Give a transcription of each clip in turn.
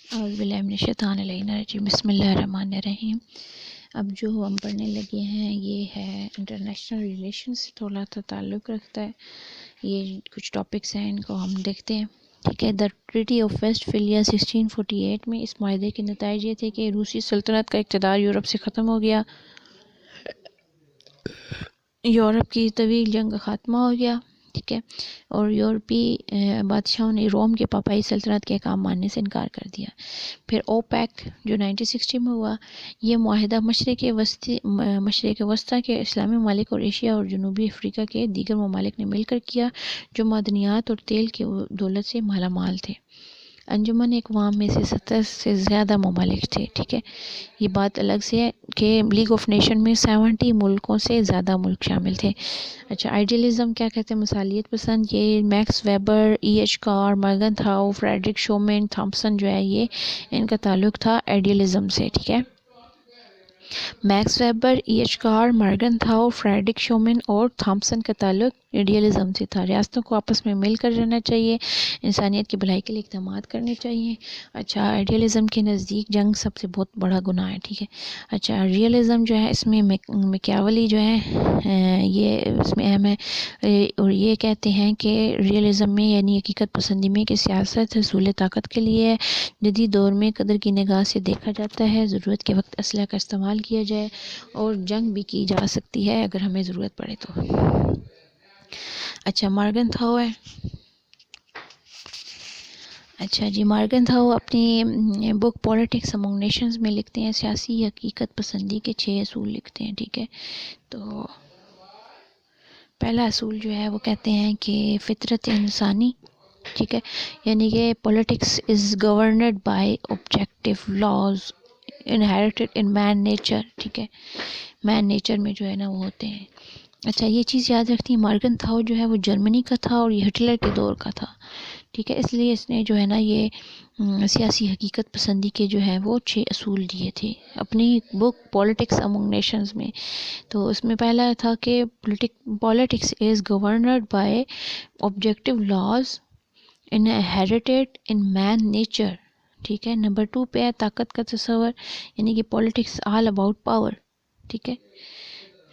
اعوذ باللہ من الشیطان الرجیم بسم اللہ الرحمن الرحیم۔ اب جو ہم پڑھنے لگے ہیں یہ ہے انٹرنیشنل ریلیشن سے تھوڑا سا تعلق رکھتا ہے۔ یہ کچھ ٹاپکس ہیں، ان کو ہم دیکھتے ہیں، ٹھیک ہے۔ دا ٹریٹی آف ویسٹ فیلیا 1648 میں اس معاہدے کے نتائج یہ تھے کہ روسی سلطنت کا اقتدار یورپ سے ختم ہو گیا، یورپ کی طویل جنگ کا خاتمہ ہو گیا، ٹھیک ہے، اور یورپی بادشاہوں نے روم کے پاپائی سلطنت کے احکام ماننے سے انکار کر دیا۔ پھر اوپیک جو 1960 میں ہوا، یہ معاہدہ مشرق وسطیٰ کے اسلامی ممالک اور ایشیا اور جنوبی افریقہ کے دیگر ممالک نے مل کر کیا جو معدنیات اور تیل کی دولت سے مالا مال تھے۔ انجمن اقوام میں سے 70 سے زیادہ ممالک تھے، ٹھیک ہے۔ یہ بات الگ سے ہے کہ لیگ آف نیشن میں 70 ملکوں سے زیادہ ملک شامل تھے۔ اچھا، آئیڈیلزم کیا کہتے ہیں؟ مثالیت پسند۔ یہ Max Weber, E H Carr, Morgenthau, Friedrich Schuman, Thompson جو ہے، یہ ان کا تعلق تھا آئیڈیلزم سے، ٹھیک ہے۔ Max Weber, E H Carr, Morgenthau, Friedrich Schuman اور تھامپسن کا تعلق آئیڈیلزم سے تھا۔ ریاستوں کو آپس میں مل کر رہنا چاہیے، انسانیت کی بھلائی کے لیے اقدامات کرنے چاہیے۔ اچھا، آئیڈیلزم کے نزدیک جنگ سب سے بہت بڑا گناہ ہے، ٹھیک ہے۔ اچھا، ریئلزم جو ہے، اس میں میکیاولی جو ہے یہ اس میں اہم ہے، اور یہ کہتے ہیں کہ ریئلزم میں یعنی حقیقت پسندی میں کہ سیاست حصول طاقت کے لیے ہے، جدید دور میں قدر کی نگاہ سے دیکھا جاتا ہے، ضرورت کے وقت اسلحہ کا استعمال کیا جائے اور جنگ بھی کی جا سکتی ہے اگر ہمیں ضرورت پڑے تو۔ اچھا، مارگن تھاؤ ہے۔ اچھا جی، مارگن تھاؤ اپنی بک پولیٹکس امونگ نیشنز میں لکھتے ہیں، سیاسی حقیقت پسندی کے 6 اصول لکھتے ہیں، ٹھیک ہے۔ تو پہلا اصول جو ہے وہ کہتے ہیں کہ فطرت انسانی، ٹھیک ہے، یعنی کہ politics is governed by objective laws inherited in man nature, ٹھیک ہے، مین نیچر میں جو ہے نا وہ ہوتے ہیں۔ اچھا، یہ چیز یاد رکھتی ہے، مارگن تھاؤ جو ہے وہ جرمنی کا تھا اور یہ ہٹلر کے دور کا تھا، ٹھیک ہے، اس لیے اس نے جو ہے نا یہ سیاسی حقیقت پسندی کے جو ہے وہ 6 اصول دیے تھے اپنی بک پولیٹکس امونگ نیشنز میں۔ تو اس میں پہلا تھا کہ politics is governed by objective laws inherited in man nature, ٹھیک ہے۔ نمبر 2 پہ ہے طاقت کا تصور، یعنی کہ پولیٹکس آل اباؤٹ پاور، ٹھیک ہے۔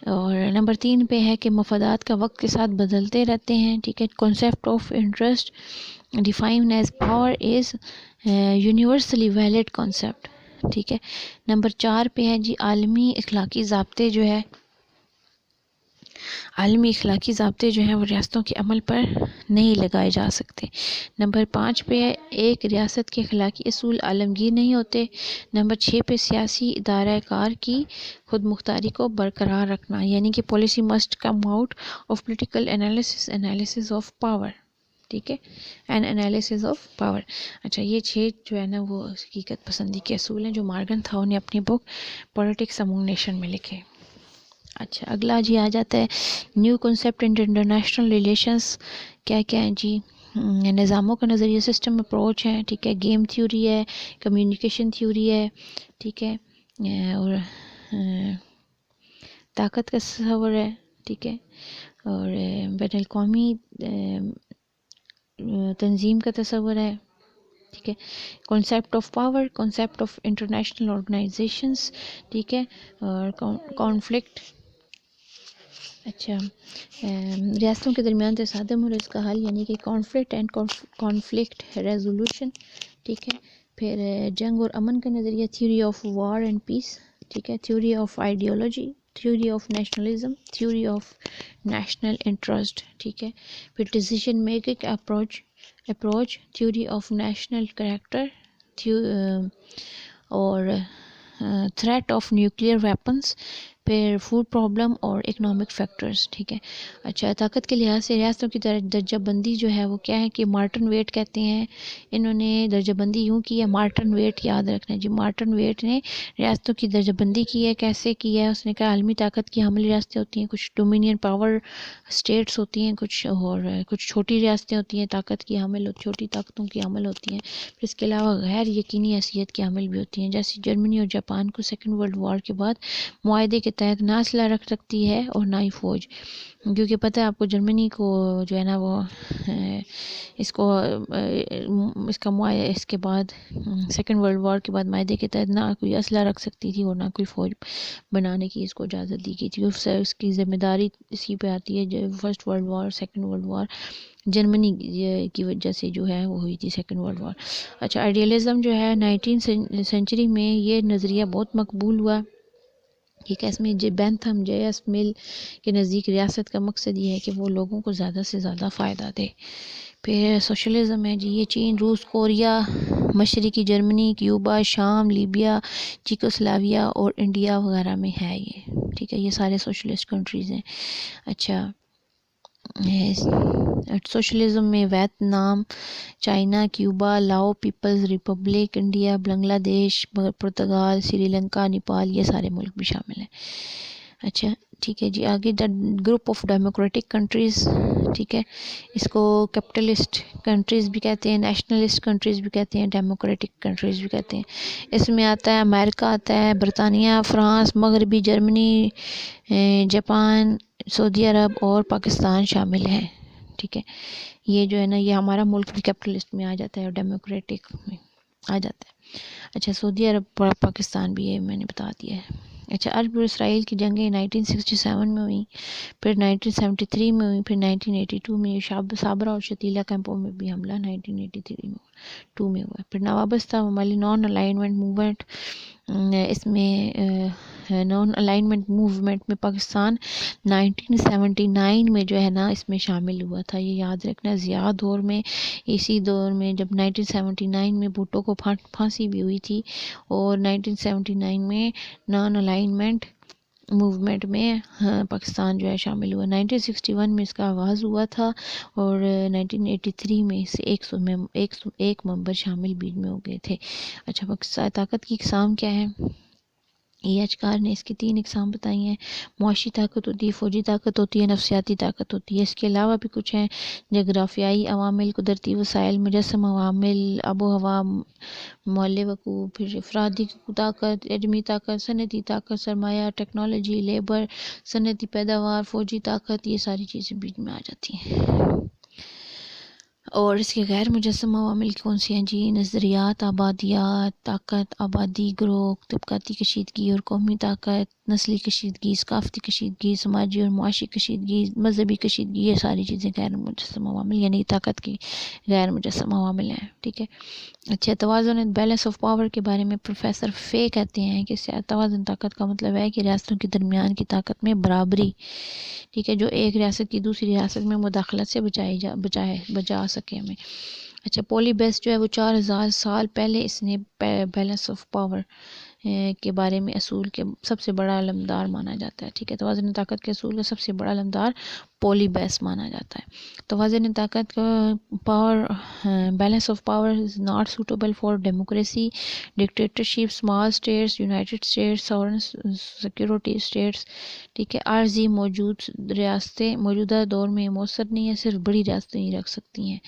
اور نمبر 3 پہ ہے کہ مفادات کا وقت کے ساتھ بدلتے رہتے ہیں، ٹھیک ہے۔ Concept of interest defined as power is universally valid concept, ٹھیک ہے۔ نمبر 4 پہ ہے جی عالمی اخلاقی ضابطے جو ہے، عالمی اخلاقی ضابطے جو ہیں وہ ریاستوں کے عمل پر نہیں لگائے جا سکتے۔ نمبر 5 پہ ہے ایک ریاست کے اخلاقی اصول عالمگیر نہیں ہوتے۔ نمبر 6 پہ سیاسی ادارہ کار کی خود مختاری کو برقرار رکھنا، یعنی کہ policy must come out of political analysis of power, ٹھیک ہے، این انالیسس آف پاور۔ اچھا، یہ 6 جو ہے نا وہ حقیقت پسندی کے اصول ہیں جو مارگن تھاؤ نے اپنی بک پولیٹکس امونگ نیشن میں لکھے۔ اچھا، اگلا جی آ جاتا ہے نیو کنسیپٹ انٹرنیشنل ریلیشنز، کیا کیا ہیں جی؟ نظاموں کا نظریہ، سسٹم اپروچ ہے، ٹھیک ہے، گیم تھیوری ہے، کمیونیکیشن تھیوری ہے، ٹھیک ہے، اور طاقت کا تصور ہے، ٹھیک ہے، اور بین الاقوامی تنظیم کا تصور ہے، ٹھیک ہے، concept of power, concept of international organisations, ٹھیک ہے، اور کانفلکٹ۔ اچھا، ریاستوں کے درمیان تصادم اور اس کا حل، یعنی کہ کانفلکٹ اینڈ کانفلکٹ ریزولوشن، ٹھیک ہے۔ پھر جنگ اور امن کا نظریہ، theory of war and peace, ٹھیک ہے، theory of ideology, theory of nationalism, theory of national interest, ٹھیک ہے۔ پھر decision making approach, theory of national character, اور تھریٹ آف نیوکلیئر ویپنز، پھر فوڈ پرابلم اور اکنامک فیکٹرز، ٹھیک ہے۔ اچھا، طاقت کے لحاظ سے ریاستوں کی درجہ بندی جو ہے وہ کیا ہے کہ مارٹن ویٹ کہتے ہیں، انہوں نے درجہ بندی یوں کی ہے، مارٹن ویٹ یاد رکھنا جی، مارٹن ویٹ نے ریاستوں کی درجہ بندی کی ہے، کیسے کی ہے؟ اس نے کہا عالمی طاقت کی حامل ریاستیں ہوتی ہیں، کچھ ڈومینین پاور اسٹیٹس ہوتی ہیں، کچھ چھوٹی ریاستیں ہوتی ہیں طاقت کی حامل، چھوٹی طاقتوں کی حامل ہوتی ہیں، پھر اس کے علاوہ غیر یقینی حیثیت کی حامل بھی ہوتی ہیں، جیسے جرمنی اور جاپان کو سیکنڈ ورلڈ وار کے بعد معاہدے کے تحت نہ اسلحہ رکھ سکتی ہے اور نہ ہی فوج، کیونکہ پتہ ہے آپ کو جرمنی کو جو ہے نا وہ اس کو اس کے بعد سیکنڈ ورلڈ وار کے بعد معاہدے کے تحت نہ کوئی اسلحہ رکھ سکتی تھی اور نہ کوئی فوج بنانے کی اس کو اجازت دی گئی تھی. اس کی ذمہ داری اسی پہ آتی ہے. جو first world war, second world war Germany کی وجہ سے جو ہے وہ ہوئی تھی سیکنڈ ورلڈ وار. اچھا، آئیڈیالزم جو ہے 19 سینچری میں یہ نظریہ بہت مقبول ہوا. ٹھیک ہے، اس میں بینتھم جے ایس مل کے نزدیک ریاست کا مقصد یہ ہے کہ وہ لوگوں کو زیادہ سے زیادہ فائدہ دے. پھر سوشلزم ہے جی، یہ چین، روس، کوریا، مشرقی جرمنی، کیوبا، شام، لیبیا، چیکوسلاویا اور انڈیا وغیرہ میں ہے یہ. ٹھیک ہے، یہ سارے سوشلسٹ کنٹریز ہیں. اچھا، سوشلزم میں ویتنام، چائنا، کیوبا، لاؤ پیپلز ریپبلک، انڈیا، بنگلہ دیش، پرتگال، سری لنکا، نیپال، یہ سارے ملک بھی شامل ہیں. اچھا ٹھیک ہے جی، آگے گروپ آف ڈیموکریٹک کنٹریز. ٹھیک ہے، اس کو کیپٹلسٹ کنٹریز بھی کہتے ہیں، نیشنلسٹ کنٹریز بھی کہتے ہیں، ڈیموکریٹک کنٹریز بھی کہتے ہیں. اس میں آتا ہے امریکہ، آتا ہے برطانیہ، فرانس، مغربی جرمنی، جاپان، سعودی عرب اور پاکستان شامل ہیں. ٹھیک ہے، یہ جو ہے نا یہ ہمارا ملک بھی کیپٹلسٹ میں آ جاتا ہے اور ڈیموکریٹک میں آ جاتا ہے. اچھا، سعودی عرب اور پاکستان بھی یہ میں نے بتا دیا ہے. اچھا، عرب اور اسرائیل کی جنگیں 1967 میں ہوئیں، پھر 1973 میں ہوئیں، پھر 1982 میں صابرہ اور شتیلا کیمپوں میں بھی حملہ 1983 میں 2 میں ہوا. پھر نوابستہ ممالک نان الائنمنٹ موومنٹ، اس میں نان الائنمنٹ موومنٹ میں پاکستان 1979 میں جو ہے نا اس میں شامل ہوا تھا. یہ یاد رکھنا، ضیاء دور میں، اسی دور میں جب 1979 میں بھٹو کو پھانسی بھی ہوئی تھی، اور 1979 میں نان الائنمنٹ موومنٹ میں پاکستان جو ہے شامل ہوا. 1961 میں اس کا آغاز ہوا تھا اور 1983 میں اس سے 101 ممبر شامل بیچ میں ہو گئے تھے. اچھا، پاکستان طاقت کی اقسام کیا ہیں؟ ایچکار نے اس کی 3 اقسام بتائی ہیں. معاشی طاقت ہوتی ہے، فوجی طاقت ہوتی ہے، نفسیاتی طاقت ہوتی ہے. اس کے علاوہ بھی کچھ ہیں، جغرافیائی عوامل، قدرتی وسائل، مجسم عوامل، آب و ہوا، محل وقوع، پھر افرادی طاقت، ایٹمی طاقت، صنعتی طاقت، سرمایہ، ٹیکنالوجی، لیبر، صنعتی پیداوار، فوجی طاقت، یہ ساری چیزیں بیچ میں آ جاتی ہیں. اور اس کے غیر مجسم عوامل کون سی ہیں جی؟ نظریات، آبادیات، طاقت، آبادی گروہ، طبقاتی کشیدگی اور قومی طاقت، نسلی کشیدگی، ثقافتی کشیدگی، سماجی اور معاشی کشیدگی، مذہبی کشیدگی، یہ ساری چیزیں غیر مجسم عوامل یعنی طاقت کی غیر مجسم عوامل ہیں. ٹھیک ہے. اچھا، توازن اینڈ بیلنس آف پاور کے بارے میں پروفیسر فے کہتے ہیں کہ توازن طاقت کا مطلب ہے کہ ریاستوں کے درمیان کی طاقت میں برابری. ٹھیک ہے، جو ایک ریاست کی دوسری ریاست میں مداخلت سے بچا سکے ہمیں. اچھا، پولی بیس جو ہے وہ 4000 سال پہلے اس نے بیلنس آف پاور کے بارے میں اصول کے سب سے بڑا علمدار مانا جاتا ہے. ٹھیک ہے، توازن طاقت کے اصول کا سب سے بڑا علمدار پولی بیس مانا جاتا ہے. توازن طاقت کا power balance of power is not suitable for democracy, dictatorship, small states, united states, sovereign security states. ٹھیک ہے، عارضی ریاستیں موجودہ دور میں مؤثر نہیں ہیں، صرف بڑی ریاستیں ہی رکھ سکتی ہیں.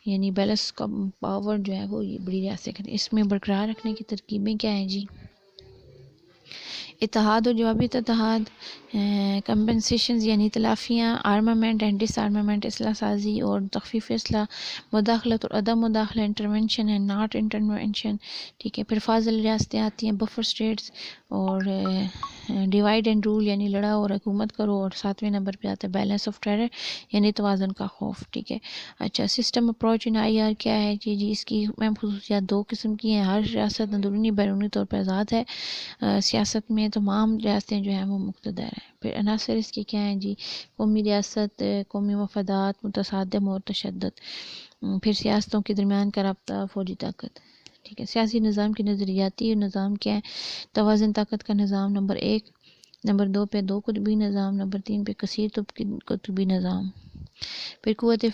یعنی بیلنس کا پاور جو ہے وہ یہ بڑی ریاستیں کرتی ہیں. اس میں برقرار رکھنے کی ترکیبیں کیا ہیں جی؟ اتحاد و جوابی اتحاد، کمپنسیشنز یعنی تلافیاں، آرمامنٹ اینڈ ڈس آرمامنٹ، اصلاح سازی اور تخفیف اصلاح، مداخلت اور عدم مداخلہ، انٹرونشن اینڈ ناٹ انٹرونشن. ٹھیک ہے، پھر فاضل ریاستیں آتی ہیں، بفر اسٹیٹس، اور ڈیوائڈ اینڈ رول یعنی لڑاؤ اور حکومت کرو، اور 7ویں نمبر پہ آتا ہے بیلنس آف ٹیرر یعنی توازن کا خوف. ٹھیک ہے. اچھا، system approach in I R کیا ہے جی؟ اس کی اہم خصوصیات 2 قسم کی ہیں. ہر ریاست اندرونی بیرونی طور پر آزاد ہے. سیاست میں تمام ریاستیں جو ہیں وہ مقتدر ہیں. پھر عناصر اس کے کیا ہیں جی؟ قومی ریاست، قومی مفادات، متصادم اور تشدد. پھر سیاستوں کے درمیان کا رابطہ، فوجی طاقت. ٹھیک ہے، سیاسی نظام کی نظریاتی نظام کیا ہے؟ توازن طاقت کا نظام نمبر 1، نمبر 2 پہ 2 قطبی نظام، نمبر 3 پہ کثیر قطبی نظام. پھر قوت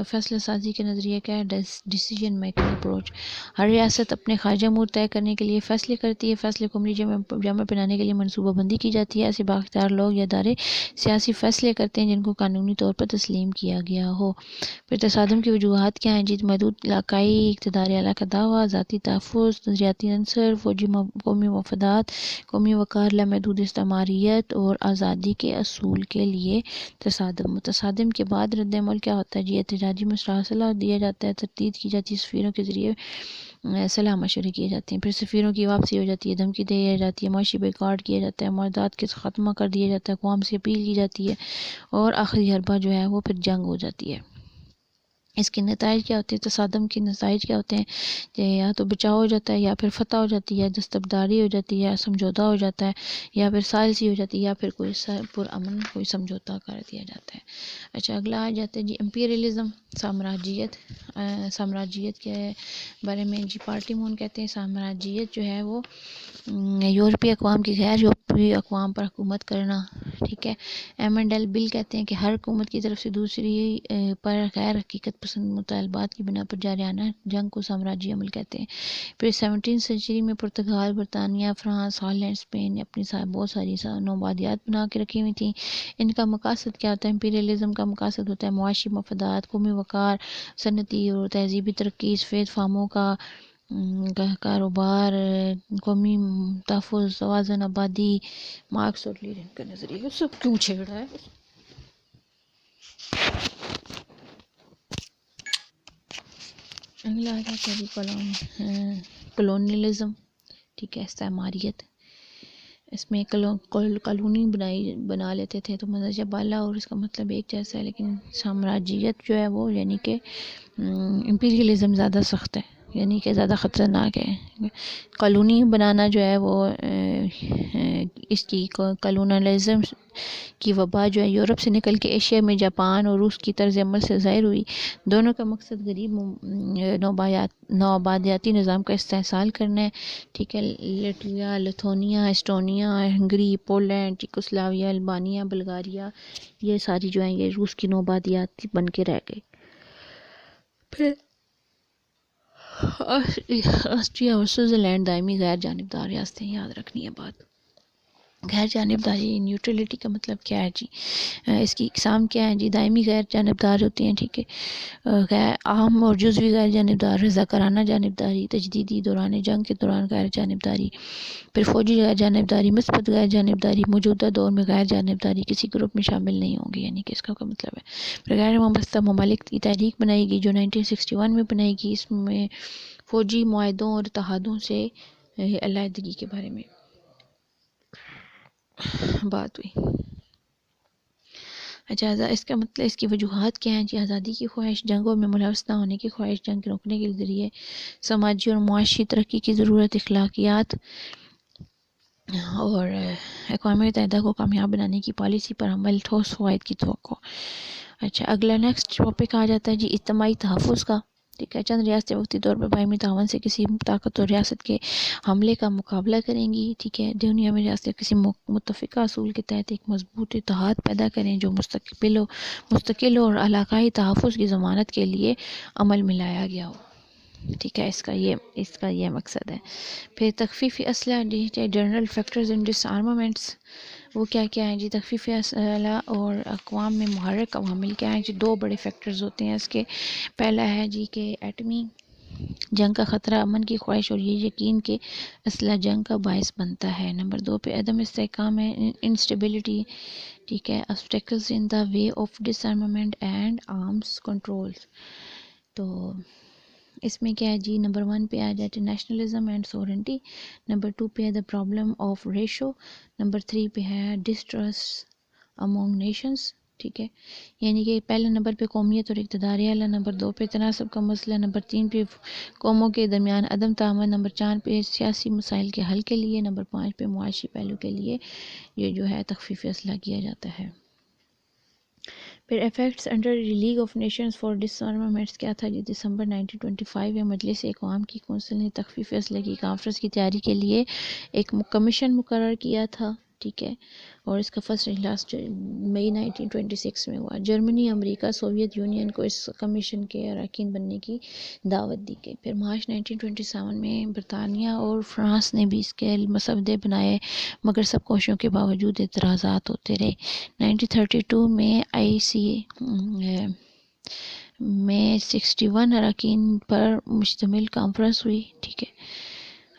فیصلہ سازی کے نظریہ کیا ہے؟ Decision making approach. ہر ریاست اپنے خارجہ امور طے کرنے کے لیے فیصلے کرتی ہے. فیصلے کو عملی جامہ پہنانے کے لیے منصوبہ بندی کی جاتی ہے. ایسے بااختیار لوگ یا ادارے سیاسی فیصلے کرتے ہیں جن کو قانونی طور پر تسلیم کیا گیا ہو. پھر تصادم کی وجوہات کیا ہیں جی؟ محدود علاقائی اقتدار اعلیٰ کا دعویٰ، ذاتی تحفظ، نظریاتی عنصر، فوجی قومی مفادات، قومی وقار، لامحدود استعماریت اور آزادی کے اصول کے لیے تصادم. تصادم کے بعد رد عمل کیا ہوتا ہے جی؟ احتجاجی مراسلہ دیا جاتا ہے، تردید کی جاتی ہے، سفیروں کے ذریعے صلاح مشورے کیے جاتے ہیں. پھر سفیروں کی واپسی ہو جاتی ہے، دھمکی دی جاتی ہے، معاشی بائیکاٹ کیا جاتا ہے، معاہدات کے خاتمہ کر دیا جاتا ہے، اقوام سے اپیل کی جاتی ہے اور آخری حربہ جو ہے وہ پھر جنگ ہو جاتی ہے. اس کے نتائج کیا ہوتے ہیں؟ تصادم کے نتائج کیا ہوتے ہیں کہ یا تو بچاؤ ہو جاتا ہے، یا پھر فتح ہو جاتی ہے، دستبرداری ہو جاتی ہے، یا سمجھوتہ ہو جاتا ہے، یا پھر ثالثی ہو جاتی ہے، یا پھر کوئی پرامن کوئی سمجھوتہ کر دیا جاتا ہے. اچھا اگلا آ جاتا ہے جی امپیریلزم، سامراجیت کے بارے میں جی. پارٹی مون کہتے ہیں سامراجیت جو ہے وہ یورپی اقوام کی غیر یورپی اقوام پر حکومت کرنا. ٹھیک ہے. ایمنڈل بل کہتے ہیں کہ ہر حکومت کی طرف سے دوسری پر غیر حقیقت پسند مطالبات کی بنا پر جاریانہ جنگ کو سامراجی عمل کہتے ہیں. پھر 17 سنچری میں پرتگال، برطانیہ، فرانس، ہالینڈ، اسپین نے اپنی بہت ساری نوآبادیات بنا کے رکھی ہوئی تھیں. ان کا مقاصد کیا ہوتا ہے؟ امپیریلزم کا مقاصد ہوتا ہے معاشی مفادات، قومی وقار، صنعتی اور تہذیبی ترقی، سفید فاموں کا کاروبار، قومی تحفظ، توازن، آبادی. مارکس اور لینن کا نظریہ سب کیوں چھیڑا ہے؟ اگلا آ جاتا ہے جی کلونیلزم. ٹھیک ہے. استعماریت. اس میں کالونی بنا لیتے تھے تو مندرجہ بالا اور اس کا مطلب ایک جیسا ہے، لیکن سامراجیت جو ہے وہ یعنی کہ امپیریلزم زیادہ سخت ہے، یعنی کہ زیادہ خطرناک ہے. کالونی بنانا جو ہے وہ اس کی کالونیلزم کی وبا جو ہے یورپ سے نکل کے ایشیا میں جاپان اور روس کی طرز عمل سے ظاہر ہوئی. دونوں کا مقصد غریب نوآبادیاتی نظام کا استحصال کرنا ہے. ٹھیک ہے. Latvia, Lithuania, Estonia, Hungary, Poland, Czechoslovakia, Albania, Bulgaria, یہ ساری جو ہیں یہ روس کی نوآبادیات بن کے رہ گئی. پھر آسٹریا اور سوئٹزرلینڈ دائمی غیر جانبدار ریاستیں. یاد رکھنی ہے بات. غیر جانبداری نیوٹرلٹی کا مطلب کیا ہے جی؟ اس کی اقسام کیا ہیں جی؟ دائمی غیر جانبدار ہوتی ہیں. ٹھیک ہے. غیر عام اور جزوی غیر جانبدار، رضاکارانہ جانبداری، تجدیدی دوران جنگ کے دوران غیر جانبداری. پھر فوجی غیر جانبداری، مثبت غیر جانبداری، موجودہ دور میں غیر جانبداری کسی گروپ میں شامل نہیں ہوں گی، یعنی کہ اس کا مطلب ہے. پھر غیر وابستہ ممالک کی تحریک بنائی گئی جو 1961 میں بنائی گئی. اس میں فوجی معاہدوں اور اتحادوں سے علیحدگی کے بارے میں بات ہوئی. اچھا اس کا مطلب اس کی وجوہات کیا ہیں جی؟ آزادی کی خواہش، جنگوں میں ملوث نہ ہونے کی خواہش، جنگ روکنے کے ذریعے سماجی اور معاشی ترقی کی ضرورت، اخلاقیات اور اقوام متحدہ کو کامیاب بنانے کی پالیسی پر عمل، ٹھوس فوائد کی توقع. اچھا اگلا نیکسٹ ٹاپک آ جاتا ہے جی اجتماعی تحفظ کا. ٹھیک ہے. چند ریاستیں وقتی طور پر باہمی تعاون سے کسی طاقتور ریاست کے حملے کا مقابلہ کریں گی. ٹھیک ہے. دنیا میں ریاستیں کسی متفقہ اصول کے تحت ایک مضبوط اتحاد پیدا کریں جو مستقل اور علاقائی تحفظ کی ضمانت کے لیے عمل میں لایا گیا ہو. ٹھیک ہے. اس کا یہ مقصد ہے. پھر تخفیفی اسلحہ، جنرل فیکٹرز ان ڈس آرمامنٹس، وہ کیا کیا ہیں جی؟ تخفیفی اسلحہ اور اقوام میں محرک عوامل کیا ہیں جی؟ دو بڑے فیکٹرز ہوتے ہیں اس کے. پہلا ہے جی کہ ایٹمی جنگ کا خطرہ، امن کی خواہش اور یہ یقین کہ اسلحہ جنگ کا باعث بنتا ہے. نمبر 2 پہ عدم استحکام ہے، انسٹیبلٹی. ٹھیک ہے. obstacles in the way of disarmament and arms controls. تو اس میں کیا ہے جی؟ نمبر 1 پہ آ جاتے نیشنلزم اینڈ سورنٹی. نمبر 2 پہ ہے the problem of ratio. Number 3 پہ ہے ڈسٹرسٹ امونگ نیشنز. ٹھیک ہے. یعنی کہ پہلے نمبر پہ قومیت اور اقتدار اعلیٰ، نمبر 2 پہ تناسب کا مسئلہ، نمبر 3 پہ قوموں کے درمیان عدم تعامل، نمبر 4 پہ سیاسی مسائل کے حل کے لیے، نمبر 5 پہ معاشی پہلو کے لیے یہ جو ہے تخفیف اسلحہ کیا جاتا ہے. پھر effects under League of Nations for disarmaments کیا تھا جی؟ دسمبر 1925 میں مجلس اقوام کی کونسل نے تخفیف اسلحہ کی کانفرنس کی تیاری کے لیے ایک کمیشن مقرر کیا تھا. ٹھیک ہے، اور اس کا فرسٹ اجلاس مئی 1926 میں ہوا۔ جرمنی، امریکہ، سوویت یونین کو اس کمیشن کے اراکین بننے کی دعوت دی گئی۔ پھر مارچ 1927 میں برطانیہ اور فرانس نے بھی اس کے مسودے بنائے، مگر سب کوششوں کے باوجود اعتراضات ہوتے رہے۔ 1932 میں IC میں 61 اراکین پر مشتمل کانفرنس ہوئی، ٹھیک ہے۔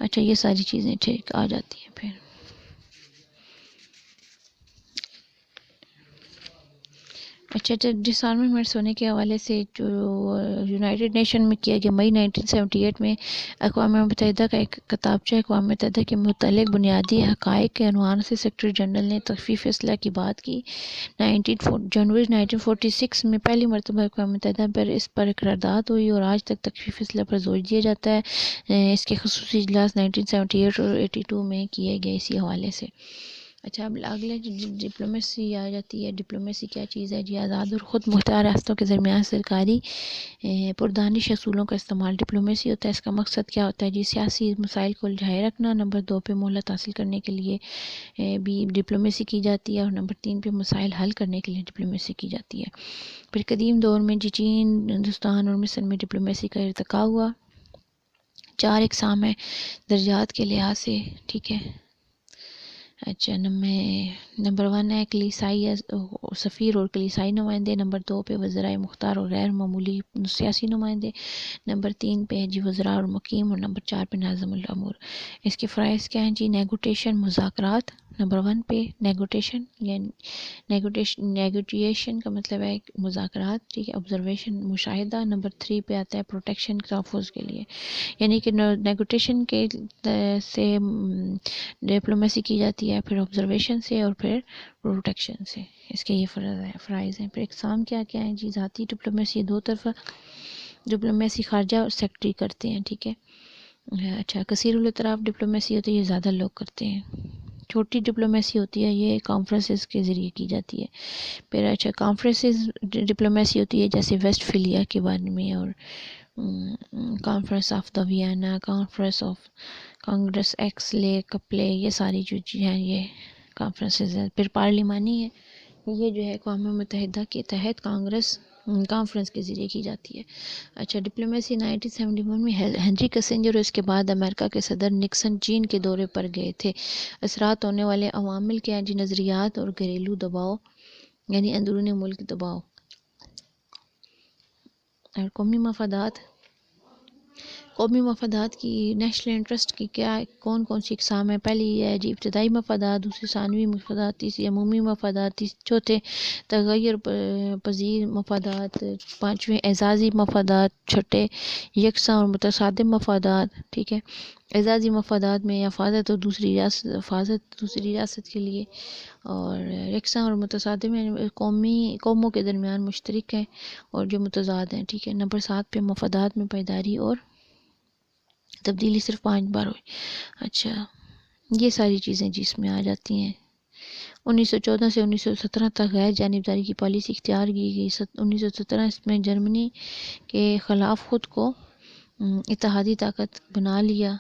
اچھا، یہ ساری چیزیں ٹھیک آ جاتی ہیں۔ پھر اچھا، ڈس آرمامنٹس ہونے کے حوالے سے جو یونائٹڈ نیشن میں کیا گیا مئی 1978 میں، اقوام متحدہ کا ایک کتابچہ اقوام متحدہ کے متعلق بنیادی حقائق کے عنوان سے سیکرٹری جنرل نے تخفیف اسلحہ کی بات کی۔ جنوری 1946 میں پہلی مرتبہ اقوام متحدہ پر اس پر قرارداد ہوئی اور آج تک تخفیف اسلحہ پر زور دیا جاتا ہے۔ اس کے خصوصی اجلاس 1978 اور 82 میں کیے گئے اسی حوالے سے۔ اچھا، اب اگلے ڈپلومیسی آ جاتی ہے۔ ڈپلومیسی کیا چیز ہے جی؟ آزاد اور خود مختار ریاستوں کے درمیان سرکاری پردانش اصولوں کا استعمال ڈپلومیسی ہوتا ہے۔ اس کا مقصد کیا ہوتا ہے جی؟ سیاسی مسائل کو الجھائے رکھنا۔ نمبر 2 پہ مہلت حاصل کرنے کے لیے بھی ڈپلومیسی کی جاتی ہے، اور نمبر 3 پہ مسائل حل کرنے کے لیے ڈپلومیسی کی جاتی ہے۔ پھر قدیم دور میں جی چین، ہندوستان اور مصر میں ڈپلومیسی کا ارتقاء ہوا۔ 4 اقسام ہیں درجات کے لحاظ سے، ٹھیک ہے۔ اچھا، نمبر 1 ہے کلیسائی سفیر اور کلیسائی نمائندے۔ نمبر 2 پہ وزرائے مختار اور غیر معمولی سیاسی نمائندے۔ نمبر 3 پہ جی وزراء اور مقیم، اور نمبر 4 پہ ناظم الامور۔ اس کے فرائض کیا ہیں جی؟ نیگوٹیشن، مذاکرات۔ نمبر 1 پہ نیگوٹیشن، یعنی نیگوٹیشن کا مطلب ہے مذاکرات، ٹھیک ہے۔ آبزرویشن، مشاہدہ۔ نمبر 3 پہ آتا ہے پروٹیکشن، تحفظ کے لیے، یعنی کہ نیگوٹیشن کے سے ڈپلومیسی کی جاتی ہے، پھر آبزرویشن سے، اور پھر پروٹیکشن سے۔ اس کے یہ فرائض ہیں۔ پھر اقسام کیا کیا ہیں جی؟ ذاتی ڈپلومیسی، 2 طرفہ ڈپلومیسی خارجہ اور سیکرٹری کرتے ہیں، ٹھیک ہے۔ اچھا، کثیر الاطراف ڈپلومیسی ہوتی ہے، یہ زیادہ لوگ کرتے ہیں۔ چھوٹی ڈپلومیسی ہوتی ہے، یہ کانفرنسز کے ذریعے کی جاتی ہے۔ پھر اچھا، کانفرنسز ڈپلومیسی ہوتی ہے جیسے ویسٹ فیلیا کے بارے میں، اور conference of the Vienna, conference of Congress x لے کپلے، یہ ساری جو چیزیں ہیں یہ کانفرنسز ہیں۔ پھر پارلیمانی ہے، یہ جو ہے اقوام متحدہ کے تحت کانفرنس کے ذریعے کی جاتی ہے۔ اچھا، ڈپلومیسی 1971 میں ہنری کسنجر اور اس کے بعد امریکہ کے صدر نکسن چین کے دورے پر گئے تھے۔ اثرات ہونے والے عوامل کیا ہیں جی؟ نظریات اور گھریلو دباؤ، یعنی اندرونی ملک دباؤ، اور قومی مفادات کی نیشنل انٹرسٹ کی کون سی اقسام ہیں؟ پہلی یہ ہے جی ابتدائی مفادات، دوسری ثانوی مفادات، تیسری عمومی مفادات، چوتھے تغیر پذیر مفادات، پانچویں اعزازی مفادات، چھٹے یکساں اور متصادم مفادات، ٹھیک ہے۔ اعزازی مفادات میں حفاظت دوسری ریاست کے لیے، اور یکساں اور متصادم قوموں کے درمیان مشترک ہیں اور جو متضاد ہیں، ٹھیک ہے۔ نمبر 7 پہ مفادات میں پائیداری اور تبدیلی صرف 5 بار ہوئی۔ اچھا، یہ ساری چیزیں جس میں آ جاتی ہیں۔ 1914 سے 1917 تک غیر جانبداری کی پالیسی اختیار کی گئی۔ 1917 اس میں جرمنی کے خلاف خود کو اتحادی طاقت بنا لیا،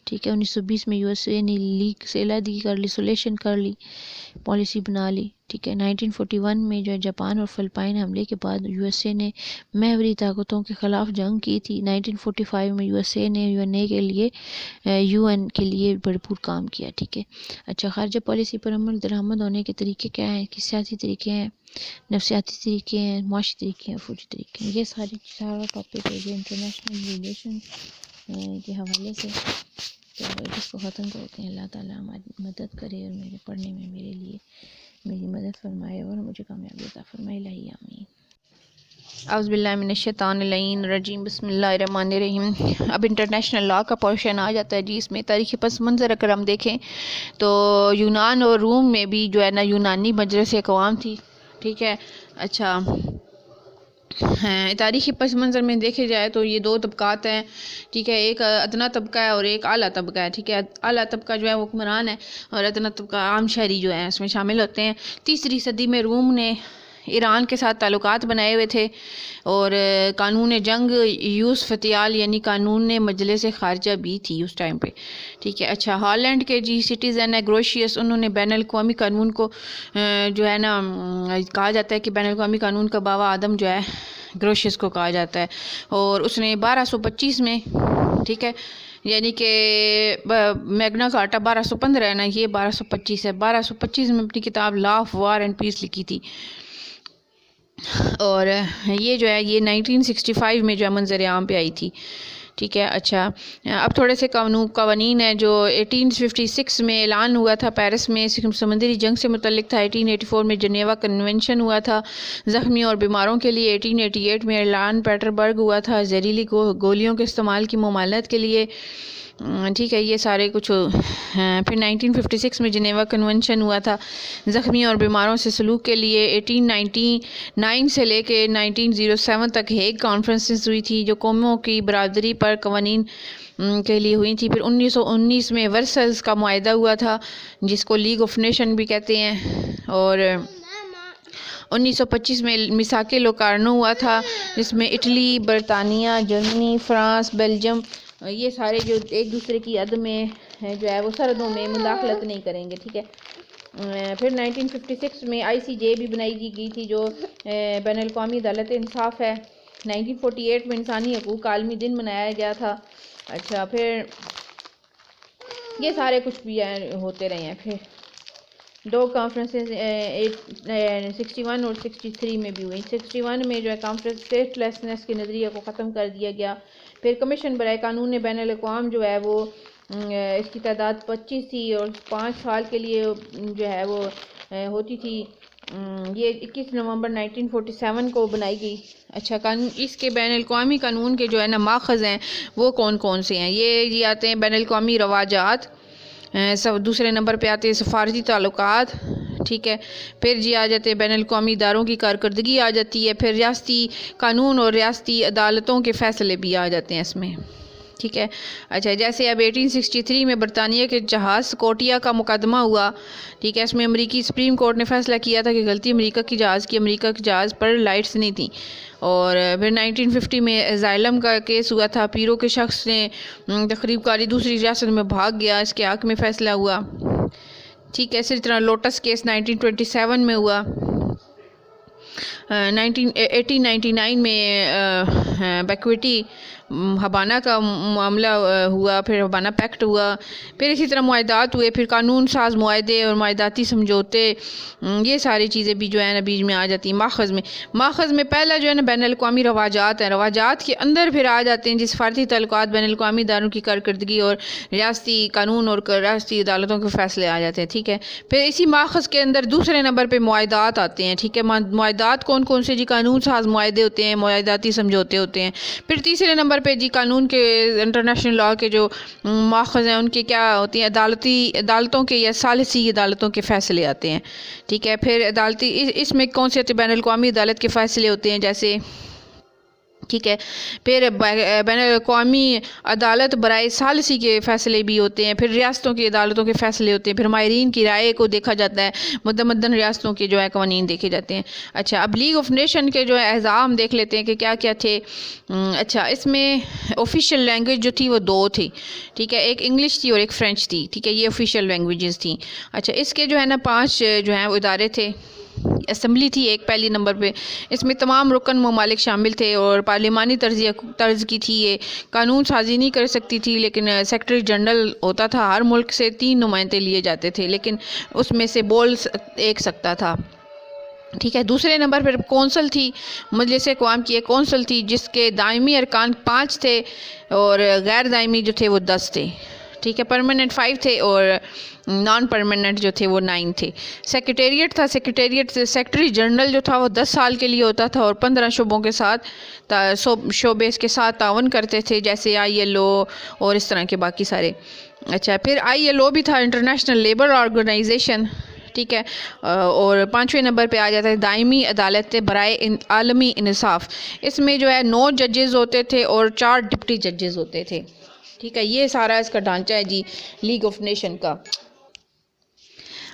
ٹھیک ہے۔ 1920 میں USA نے لیگ سے علیحدگی کر لی، سولیشن کر لی، پالیسی بنا لی، ٹھیک ہے۔ 1941 میں جو ہے جاپان اور فلپائن حملے کے بعد USA نے محوری طاقتوں کے خلاف جنگ کی تھی۔ 1945 میں USA نے UN کے لیے بھرپور کام کیا، ٹھیک ہے۔ اچھا، خارجہ پالیسی پر عمل درآمد ہونے کے طریقے کیا ہیں؟ کہ سیاسی طریقے ہیں، نفسیاتی طریقے ہیں، معاشی طریقے ہیں، فوجی طریقے ہیں۔ یہ سارا ٹاپک ہے جو انٹرنیشنل ریلیشن کے حوالے سے، تو جس کو ختم کرتے ہیں۔ اللہ تعالیٰ ہماری مدد کرے اور میرے پڑھنے میں میری مدد فرمائے اور مجھے کامیابی عطا فرمائے، الہی آمین۔ اعوذ باللہ من الشیطان اللعین الرجیم، بسم اللہ الرحمن الرحیم۔ اب انٹرنیشنل لاء کا پورشن آ جاتا ہے جی۔ اس میں تاریخی پس منظر اگر ہم دیکھیں تو یونان اور روم میں بھی جو ہے نا یونانی مجلس اقوام تھی، ٹھیک ہے۔ اچھا، تاریخی پس منظر میں دیکھے جائے تو یہ 2 طبقات ہیں، ٹھیک ہے۔ ایک ادنا طبقہ ہے اور ایک اعلیٰ طبقہ ہے، ٹھیک ہے۔ اعلیٰ طبقہ جو ہے وہ حکمران ہے، اور ادنا طبقہ عام شہری جو ہے اس میں شامل ہوتے ہیں۔ 3ری صدی میں روم نے ایران کے ساتھ تعلقات بنائے ہوئے تھے، اور قانون جنگ یوس فتیال یعنی قانون مجلس خارجہ بھی تھی اس ٹائم پہ، ٹھیک ہے۔ اچھا، ہالینڈ کے جی سٹیزن ہے گروشیس، انہوں نے بین الاقوامی قانون کو جو ہے نا کہا جاتا ہے کہ بین الاقوامی قانون کا باوا آدم جو ہے گروشیس کو کہا جاتا ہے، اور اس نے 1225 میں، ٹھیک ہے، یعنی کہ میگنا کارٹا 1215 ہے نا، یہ 1225 ہے، 1225 میں اپنی کتاب لا آف وار اینڈ پیس لکھی تھی، اور یہ جو ہے یہ 1965 میں جو ہے منظر عام پہ آئی تھی، ٹھیک ہے۔ اچھا، اب تھوڑے سے قوانین ہیں جو 1856 میں اعلان ہوا تھا پیرس میں، سمندری جنگ سے متعلق تھا، 1884 میں جنیوا کنونشن ہوا تھا زخمی اور بیماروں کے لیے، 1888 میں اعلان پیٹربرگ ہوا تھا زہریلی گولیوں کے استعمال کی ممانعت کے لیے، ٹھیک ہے، یہ سارے کچھ۔ پھر 1956 میں جنیوا کنونشن ہوا تھا زخمی اور بیماروں سے سلوک کے لیے، 1899 سے لے کے 1907 تک ہیگ کانفرنسز ہوئی تھی جو قوموں کی برادری پر قوانین کے لیے ہوئی تھی۔ پھر 1919 میں ورسلز کا معاہدہ ہوا تھا جس کو لیگ آف نیشن بھی کہتے ہیں، اور 1925 میں میثاق لوکارنو ہوا تھا جس میں اٹلی، برطانیہ، جرمنی، فرانس، بیلجیم، یہ سارے جو ایک دوسرے کی عد میں جو ہے وہ سرحدوں میں مداخلت نہیں کریں گے، ٹھیک ہے۔ پھر 1956 میں ICJ بھی بنائی گئی تھی جو بین الاقوامی عدالت انصاف ہے۔ 1948 میں انسانی حقوق عالمی دن منایا گیا تھا۔ اچھا، پھر یہ سارے کچھ بھی ہوتے رہے ہیں۔ پھر دو کانفرنسز 61 اور 63 میں بھی ہوئی۔ 61 میں جو ہے کانفرنس اسٹیٹ لیسنس کے نظریے کو ختم کر دیا گیا۔ پھر کمیشن برائے قانون بین الاقوام جو ہے وہ اس کی تعداد 25 تھی اور 5 سال کے لیے جو ہے وہ ہوتی تھی، یہ 21 نومبر 1947 کو بنائی گئی۔ اچھا، اس کے بین الاقوامی قانون کے جو ہے نا ماخذ ہیں وہ کون کون سے ہیں؟ یہ آتے ہیں بین الاقوامی رواجات، دوسرے نمبر پہ آتے ہیں سفارتی تعلقات، ٹھیک ہے، پھر آ جاتے ہیں بین الاقوامی اداروں کی کارکردگی آ جاتی ہے، پھر ریاستی قانون اور ریاستی عدالتوں کے فیصلے بھی آ جاتے ہیں اس میں، ٹھیک ہے۔ اچھا، جیسے اب 1863 میں برطانیہ کے جہاز سکوٹیا کا مقدمہ ہوا، ٹھیک ہے، اس میں امریکی سپریم کورٹ نے فیصلہ کیا تھا کہ غلطی امریکہ کے جہاز پر لائٹس نہیں تھیں، اور پھر 1950 میں ازائلم کا کیس ہوا تھا، پیرو کے شخص نے تخریب کاری دوسری ریاست میں بھاگ گیا، اس کے حق میں فیصلہ ہوا، ٹھیک ہے۔ اسی طرح لوٹس کیس 1927 میں ہوا۔ 1899 میں بیکویٹی ہبانہ کا معاملہ ہوا، پھر ہبانہ پیکٹ ہوا، پھر اسی طرح معاہدات ہوئے، پھر قانون ساز معاہدے اور معاہداتی سمجھوتے، یہ ساری چیزیں بھی جو ہے نا بیچ میں آ جاتی ہیں ماخذ میں پہلا جو ہے نا بین الاقوامی رواجات ہیں، رواجات کے اندر پھر آ جاتے ہیں جس سفارتی تعلقات، بین الاقوامی اداروں کی کارکردگی اور ریاستی قانون اور ریاستی عدالتوں کے فیصلے آ جاتے ہیں، ٹھیک ہے۔ پھر اسی ماخذ کے اندر دوسرے نمبر پہ معاہدات آتے ہیں، ٹھیک ہے۔ معاہدات کون کون سے؟ جی قانون ساز معاہدے ہوتے ہیں، معاہداتی سمجھوتے ہوتے ہیں۔ پھر تیسرے نمبر پہ جی قانون کے انٹرنیشنل لاء کے جو ماخذ ہیں ان کے کیا ہوتی ہیں؟ عدالتوں کے یا ثالثی عدالتوں کے فیصلے آتے ہیں، ٹھیک ہے۔ پھر عدالتی اس میں کون سے بین الاقوامی عدالت کے فیصلے ہوتے ہیں جیسے، ٹھیک ہے۔ پھر بین الاقوامی عدالت برائے ثالثی کے فیصلے بھی ہوتے ہیں، پھر ریاستوں کی عدالتوں کے فیصلے ہوتے ہیں، پھر ماہرین کی رائے کو دیکھا جاتا ہے، متمدن ریاستوں کے جو ہے قوانین دیکھے جاتے ہیں۔ اچھا، اب لیگ آف نیشن کے جو ہے احزام دیکھ لیتے ہیں کہ کیا کیا تھے۔ اچھا، اس میں آفیشیل لینگویج جو تھی وہ 2 تھی، ٹھیک ہے، ایک انگلش تھی اور ایک فرینچ تھی، ٹھیک ہے، یہ آفیشیل لینگویجز تھیں۔ اچھا، اس کے جو ہے نا 5 جو ہیں وہ ادارے تھے۔ اسمبلی تھی ایک پہلی نمبر پہ، اس میں تمام رکن ممالک شامل تھے اور پارلیمانی طرز کی تھی، یہ قانون سازی نہیں کر سکتی تھی، لیکن سیکرٹری جنرل ہوتا تھا، ہر ملک سے 3 نمائندے لیے جاتے تھے، لیکن اس میں سے بول ایک سکتا تھا، ٹھیک ہے۔ دوسرے نمبر پر کونسل تھی، مجلس اقوام کی ایک کونسل تھی جس کے دائمی ارکان 5 تھے اور غیر دائمی جو تھے وہ 10 تھے، ٹھیک ہے، پرماننٹ 5 تھے اور نان پرماننٹ جو تھے وہ 9 تھے۔ سیکریٹریٹ تھا، سیکرٹری جنرل جو تھا وہ 10 سال کے لیے ہوتا تھا اور 15 شعبوں کے ساتھ شعبے اس کے ساتھ تعاون کرتے تھے، جیسے ILO اور اس طرح کے باقی سارے۔ اچھا، پھر ILO بھی تھا، انٹرنیشنل لیبر آرگنائزیشن، ٹھیک ہے، اور 5ویں نمبر پہ آ جاتا ہے دائمی عدالت برائے عالمی انصاف، اس میں جو ہے 9 ججز ہوتے تھے اور 4 ڈپٹی ججز ہوتے تھے، ٹھیک ہے۔ یہ سارا اس کا ڈھانچہ ہے جی لیگ آف نیشن کا۔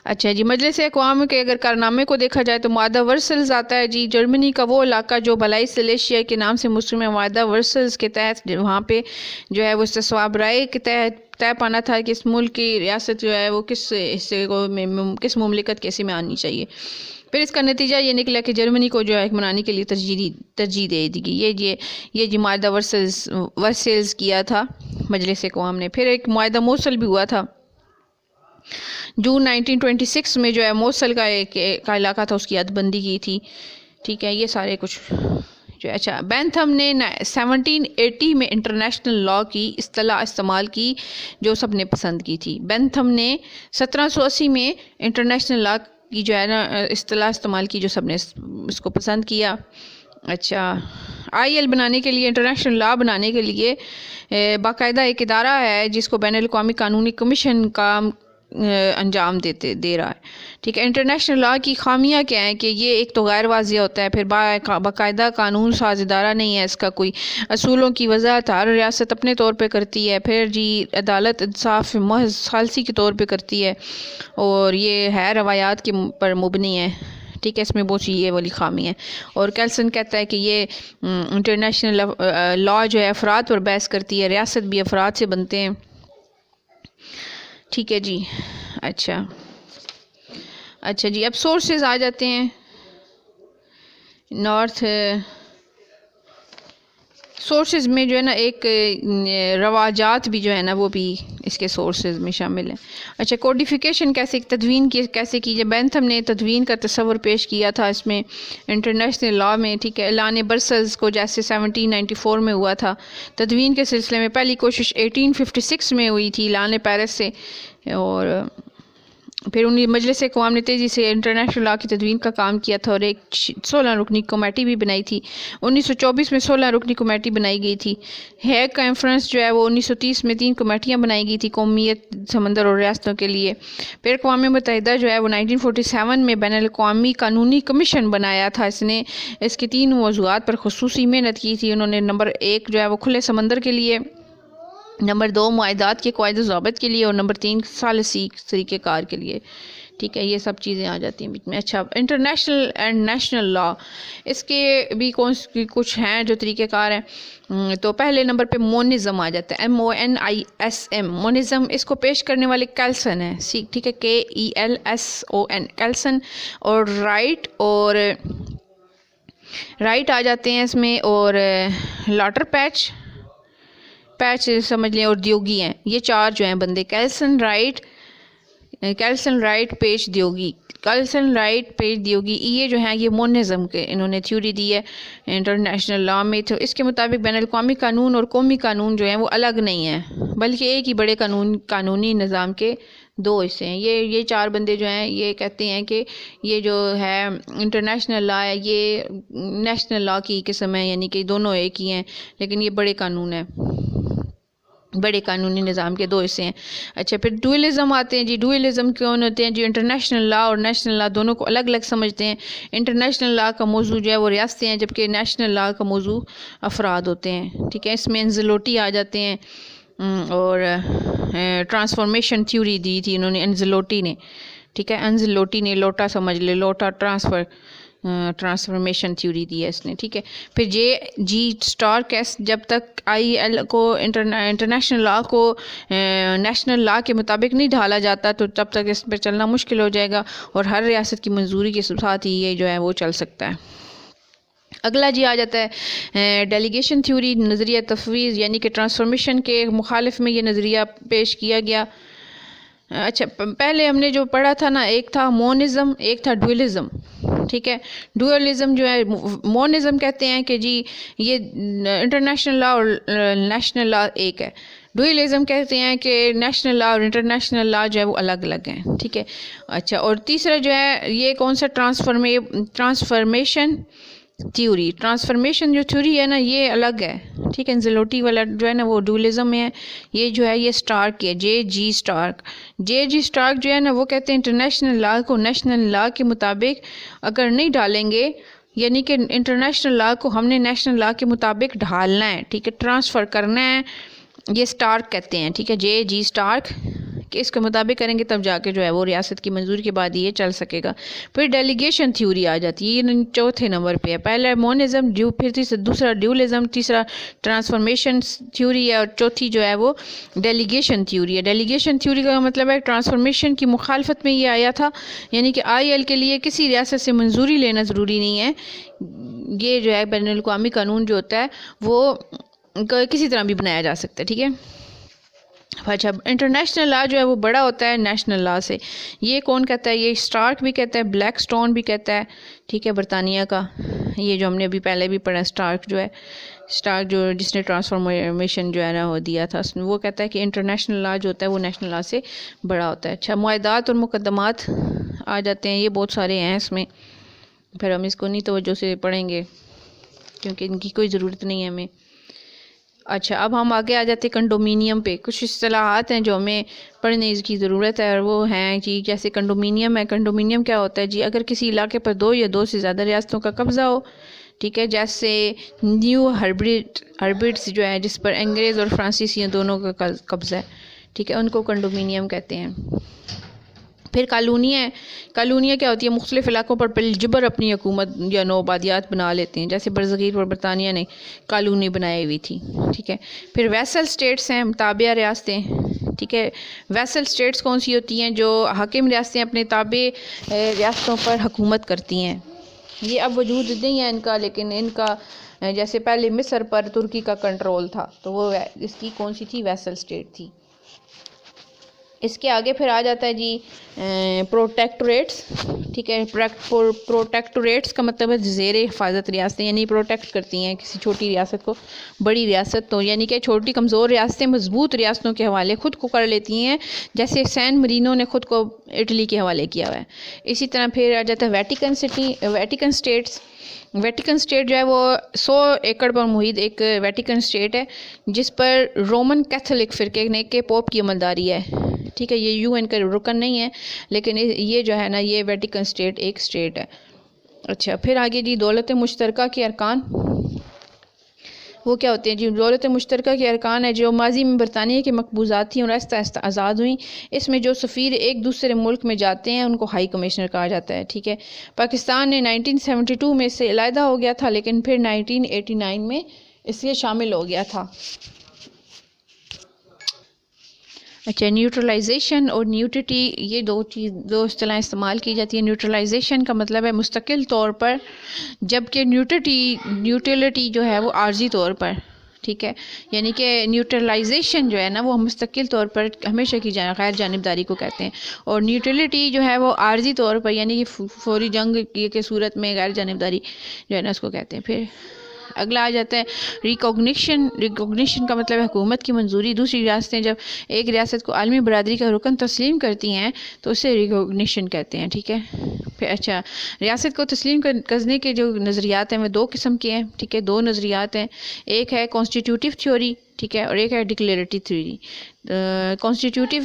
اچھا جی، مجلس اقوام کے اگر کارنامے کو دیکھا جائے تو معاہدہ ورسلز آتا ہے جی، جرمنی کا وہ علاقہ جو بلائی سلیشیا کے نام سے مستعمل ہے، معاہدہ ورسلز کے تحت وہاں پہ جو ہے وہ استصواب رائے کے تحت طے پانا تھا کہ اس ملک کی ریاست جو ہے وہ کس حصے کو کس مملکت کے حصے میں آنی چاہیے۔ پھر اس کا نتیجہ یہ نکلا کہ جرمنی کو جو ہے منانے کے لیے ترجیح دے دی گئی۔ یہ جی معاہدہ ورسلز کیا تھا مجلس اقوام نے۔ پھر ایک معاہدہ موصل بھی ہوا تھا جون 1926 میں، جو ہے موصل کا علاقہ تھا، اس کی حد بندی کی تھی، ٹھیک ہے۔ یہ سارے کچھ جو اچھا بینتھم نے 1780 میں انٹرنیشنل لاء کی اصطلاح استعمال کی جو سب نے پسند کی تھی۔ بینتھم نے 1780 میں انٹرنیشنل لاء کی جو ہے نا اصطلاح استعمال کی جو سب نے اس کو پسند کیا۔ اچھا IL بنانے کے لیے، انٹرنیشنل لاء بنانے کے لیے باقاعدہ ایک ادارہ ہے جس کو بین الاقوامی قانونی کمیشن کا انجام دے رہا ہے، ٹھیک ہے۔ انٹرنیشنل لاء کی خامیاں کیا ہیں کہ یہ ایک تو غیر واضح ہوتا ہے، پھر باقاعدہ قانون ساز ادارہ نہیں ہے اس کا کوئی، اصولوں کی وضاحت ہر ریاست اپنے طور پہ کرتی ہے، پھر جی عدالت انصاف محض ثالثی کے طور پہ کرتی ہے، اور یہ ہے روایات کے پر مبنی ہے، ٹھیک ہے۔ اس میں بہت سی یہ والی خامی ہے۔ اور کیلسن کہتا ہے کہ یہ انٹرنیشنل لاء جو ہے افراد پر بحث کرتی ہے، ریاست بھی افراد سے بنتے ہیں، ٹھیک ہے جی۔ اچھا جی، اب سورسز آ جاتے ہیں۔ نارتھ سورسز میں جو ہے نا ایک رواجات بھی جو ہے نا وہ بھی اس کے سورسز میں شامل ہیں۔ اچھا کوڈیفیکیشن تدوین کیسے کی جائے؟ بینتھم نے تدوین کا تصور پیش کیا تھا اس میں انٹرنیشنل لاء میں، ٹھیک ہے۔ اعلان برسلز کو جیسے 1794 میں ہوا تھا، تدوین کے سلسلے میں پہلی کوشش 1856 میں ہوئی تھی اعلان پیرس سے، اور پھر مجلس اقوام نے تیزی سے انٹرنیشنل لاء کی تدوین کا کام کیا تھا اور ایک 16 رکنی کمیٹی بھی بنائی تھی۔ 1924 میں 16 رکنی کمیٹی بنائی گئی تھی۔ ہیگ کانفرنس جو ہے وہ 1930 میں 3 کمیٹیاں بنائی گئی تھی قومیت، سمندر اور ریاستوں کے لیے۔ پھر اقوام متحدہ جو ہے وہ 1947 میں بین الاقوامی قانونی کمیشن بنایا تھا، اس نے اس کے 3 موضوعات پر خصوصی محنت کی تھی۔ انہوں نے نمبر 1 جو ہے وہ کھلے سمندر کے لیے، نمبر 2 معاہدات کے قواعد و ضوابط کے لیے، اور نمبر 3 ثالثی طریقہ کار کے لیے، ٹھیک ہے۔ یہ سب چیزیں آ جاتی ہیں بیچ میں۔ اچھا انٹرنیشنل اینڈ نیشنل لاء، اس کے بھی کچھ ہیں جو طریقہ کار ہیں۔ تو پہلے نمبر پہ مونزم آ جاتا ہے، MONISM، مونزم، اس کو پیش کرنے والے کیلسن ہے، ٹھیک ہے، KELSON، کیلسن، اور رائٹ آ جاتے ہیں اس میں، اور لاٹر پیچ سمجھ لیں، اور دیوگی ہیں۔ یہ 4 جو ہیں بندے، کیلسن، رائٹ، پیچ، دیوگی، یہ جو ہیں یہ مونزم کے انہوں نے تھیوری دی ہے انٹرنیشنل لاء میں۔ تو اس کے مطابق بین الاقوامی قانون اور قومی قانون جو ہیں وہ الگ نہیں ہیں، بلکہ ایک ہی بڑے قانونی نظام کے 2 حصے ہیں۔ یہ 4 بندے جو ہیں یہ کہتے ہیں کہ یہ جو ہے انٹرنیشنل لاء ہے یہ نیشنل لاء کی قسم ہے، یعنی کہ دونوں ایک ہی ہیں، لیکن یہ بڑے قانون ہیں، بڑے قانونی نظام کے 2 حصے ہیں۔ اچھا پھر ڈوئلزم آتے ہیں جی۔ ڈوئلزم کون ہوتے ہیں جی؟ انٹرنیشنل لاء اور نیشنل لاء دونوں کو الگ الگ سمجھتے ہیں۔ انٹرنیشنل لاء کا موضوع جو ہے وہ ریاستیں ہیں، جبکہ نیشنل لاء کا موضوع افراد ہوتے ہیں، ٹھیک ہے۔ اس میں انزلوٹی آ جاتے ہیں، اور ٹرانسفارمیشن تھیوری دی تھی انہوں نے، انزلوٹی نے، ٹھیک ہے۔ انزلوٹی نے لوٹا سمجھ لے، لوٹا ٹرانسفارمیشن تھیوری دی ہے اس نے، ٹھیک ہے۔ پھر جی اسٹارک جب تک IL کو انٹرنیشنل لاء کو نیشنل لاء کے مطابق نہیں ڈھالا جاتا تو تب تک اس پہ چلنا مشکل ہو جائے گا، اور ہر ریاست کی منظوری کے ساتھ ہی یہ جو ہے وہ چل سکتا ہے۔ اگلا جی آ جاتا ہے ڈیلیگیشن تھیوری، نظریہ تفویض، یعنی کہ ٹرانسفارمیشن کے مخالف میں یہ نظریہ پیش کیا گیا۔ اچھا پہلے ہم نے جو پڑھا تھا نا، ایک تھا مونزم، ایک تھا ڈوئلزم، ٹھیک ہے۔ ڈوئلزم جو ہے، مونزم کہتے ہیں کہ جی یہ انٹرنیشنل لاء اور نیشنل لاء ایک ہے۔ ڈوئلزم کہتے ہیں کہ نیشنل لاء اور انٹرنیشنل لاء جو ہے وہ الگ الگ ہیں، ٹھیک ہے۔ اچھا اور تیسرا جو ہے یہ کون سا؟ Transformation theory. ٹرانسفارمیشن جو تھیوری ہے نا یہ الگ ہے، ٹھیک ہے۔ انزلوٹی والا جو ہے نا وہ ڈوئلزم ہے، یہ جو ہے یہ اسٹارک ہے، جی اسٹارک جو ہے نا وہ کہتے ہیں انٹرنیشنل لاء کو نیشنل لاء کے مطابق اگر نہیں ڈالیں گے، یعنی کہ انٹرنیشنل لاء کو ہم نے نیشنل لاء کے مطابق ڈھالنا ہے، ٹھیک ہے، ٹرانسفر کرنا ہے، یہ اسٹارک کہتے ہیں، ٹھیک ہے۔ جی اسٹارک کہ اس کے مطابق کریں گے تب جا کے جو ہے وہ ریاست کی منظوری کے بعد یہ چل سکے گا. پھر ڈیلیگیشن تھیوری آ جاتی ہے، یہ چوتھے نمبر پہ ہے. پہلا مونزم، پھر دوسرا ڈیولزم، تیسرا ٹرانسفارمیشن تھیوری ہے، اور چوتھی جو ہے وہ ڈیلیگیشن تھیوری ہے. ڈیلیگیشن تھیوری کا مطلب ہے ٹرانسفارمیشن کی مخالفت میں یہ آیا تھا، یعنی کہ آئی ایل کے لیے کسی ریاست سے منظوری لینا ضروری نہیں ہے. یہ جو ہے بین الاقوامی قانون جو ہوتا ہے وہ کسی طرح بھی بنایا جا سکتا ہے. ٹھیک ہے. اچھا، انٹرنیشنل لا جو ہے وہ بڑا ہوتا ہے نیشنل لا سے. یہ کون کہتا ہے؟ یہ اسٹارک بھی کہتا ہے، بلیک سٹون بھی کہتا ہے. ٹھیک ہے، برطانیہ کا. یہ جو ہم نے ابھی پہلے بھی پڑھا، اسٹارک جو ہے، اسٹارک جو جس نے ٹرانسفارمیشن جو ہے نا وہ دیا تھا، وہ کہتا ہے کہ انٹرنیشنل لا جو ہوتا ہے وہ نیشنل لا سے بڑا ہوتا ہے. اچھا، معاہدات اور مقدمات آ جاتے ہیں. یہ بہت سارے ہیں اس میں، پھر ہم اس کو نہیں توجہ سے پڑھیں گے کیونکہ ان کی کوئی ضرورت نہیں ہے ہمیں. اچھا، اب ہم آگے آ جاتے ہیں کنڈومینیم پہ. کچھ اصطلاحات ہیں جو ہمیں پڑھنے کی ضرورت ہے، اور وہ ہیں جی جیسے کنڈومینیم ہے. کنڈومینیم کیا ہوتا ہے جی؟ اگر کسی علاقے پر 2 یا 2 سے زیادہ ریاستوں کا قبضہ ہو. ٹھیک ہے، جیسے نیو ہربرٹس جو ہے جس پر انگریز اور فرانسیسی دونوں کا قبضہ ہے. ٹھیک ہے، ان کو کنڈومینیم کہتے ہیں. پھر کالونیاں ہیں. کالونیاں کیا ہوتی ہے؟ مختلف علاقوں پر بالجبر اپنی حکومت یا نوآبادیات بنا لیتے ہیں، جیسے برصغیر پر برطانیہ نے کالونی بنائی ہوئی تھی. ٹھیک ہے. پھر ویسل سٹیٹس ہیں، تابعہ ریاستیں. ٹھیک ہے. ویسل سٹیٹس کون سی ہوتی ہیں؟ جو حاکم ریاستیں اپنے تابع ریاستوں پر حکومت کرتی ہیں. یہ اب وجود نہیں ہے ان کا، لیکن ان کا جیسے پہلے مصر پر ترکی کا کنٹرول تھا تو وہ اس کی کون سی تھی؟ ویسل سٹیٹ تھی. اس کے آگے پھر آ جاتا ہے جی پروٹیکٹوریٹس. ٹھیک ہے. پروٹیکٹوریٹس کا مطلب ہے زیر حفاظت ریاستیں، یعنی پروٹیکٹ کرتی ہیں کسی چھوٹی ریاست کو. بڑی ریاست تو یعنی کہ چھوٹی کمزور ریاستیں مضبوط ریاستوں کے حوالے خود کو کر لیتی ہیں، جیسے سین مرینو نے خود کو اٹلی کے حوالے کیا ہوا ہے. اسی طرح پھر آ جاتا ہے ویٹیکن سٹیٹس. ویٹیکن سٹیٹ جو ہے وہ 100 ایکڑ پر محیط ایک ویٹیکن سٹیٹ ہے جس پر رومن کیتھولک فرقے نے کے پوپ کی عملداری ہے. ٹھیک ہے. یہ UN کا رکن نہیں ہے، لیکن یہ جو ہے نا یہ ویٹیکن سٹیٹ ایک سٹیٹ ہے. اچھا، پھر آگے جی دولت مشترکہ کے ارکان. وہ کیا ہوتے ہیں جی؟ دولت مشترکہ کے ارکان ہے جو ماضی میں برطانیہ کے مقبوضات تھیں اور آہستہ آہستہ آزاد ہوئیں. اس میں جو سفیر ایک دوسرے ملک میں جاتے ہیں ان کو ہائی کمشنر کہا جاتا ہے. ٹھیک ہے. پاکستان نے 1972 میں اس سے علیحدہ ہو گیا تھا، لیکن پھر 1989 میں اس سے شامل ہو گیا تھا. اچھا، نیوٹرلائزیشن اور نیوٹرٹی، یہ دو اصطلاح استعمال کی جاتی ہیں. نیوٹرلائزیشن کا مطلب ہے مستقل طور پر، جبکہ نیوٹرلٹی جو ہے وہ عارضی طور پر. ٹھیک ہے. یعنی کہ نیوٹرلائزیشن جو ہے نا وہ مستقل طور پر ہمیشہ کی غیر جانبداری کو کہتے ہیں، اور نیوٹرلٹی جو ہے وہ عارضی طور پر یعنی کہ فوری جنگ کی صورت میں غیر جانبداری جو ہے نا اس کو کہتے ہیں. پھر اگلا آ جاتا ہے ریکوگنیشن کا مطلب ہے حکومت کی منظوری. دوسری ریاستیں جب ایک ریاست کو عالمی برادری کا رکن تسلیم کرتی ہیں تو اسے ریکوگنیشن کہتے ہیں. ٹھیک ہے. پھر اچھا، ریاست کو تسلیم کرنے کے جو نظریات ہیں وہ 2 قسم کے ہیں. ٹھیک ہے. 2 نظریات ہیں. ایک ہے کانسٹیٹیوٹیو تھیوری، ٹھیک ہے، اور ایک ہے ڈکلیریٹی تھیوری. کانسٹیٹیوٹیو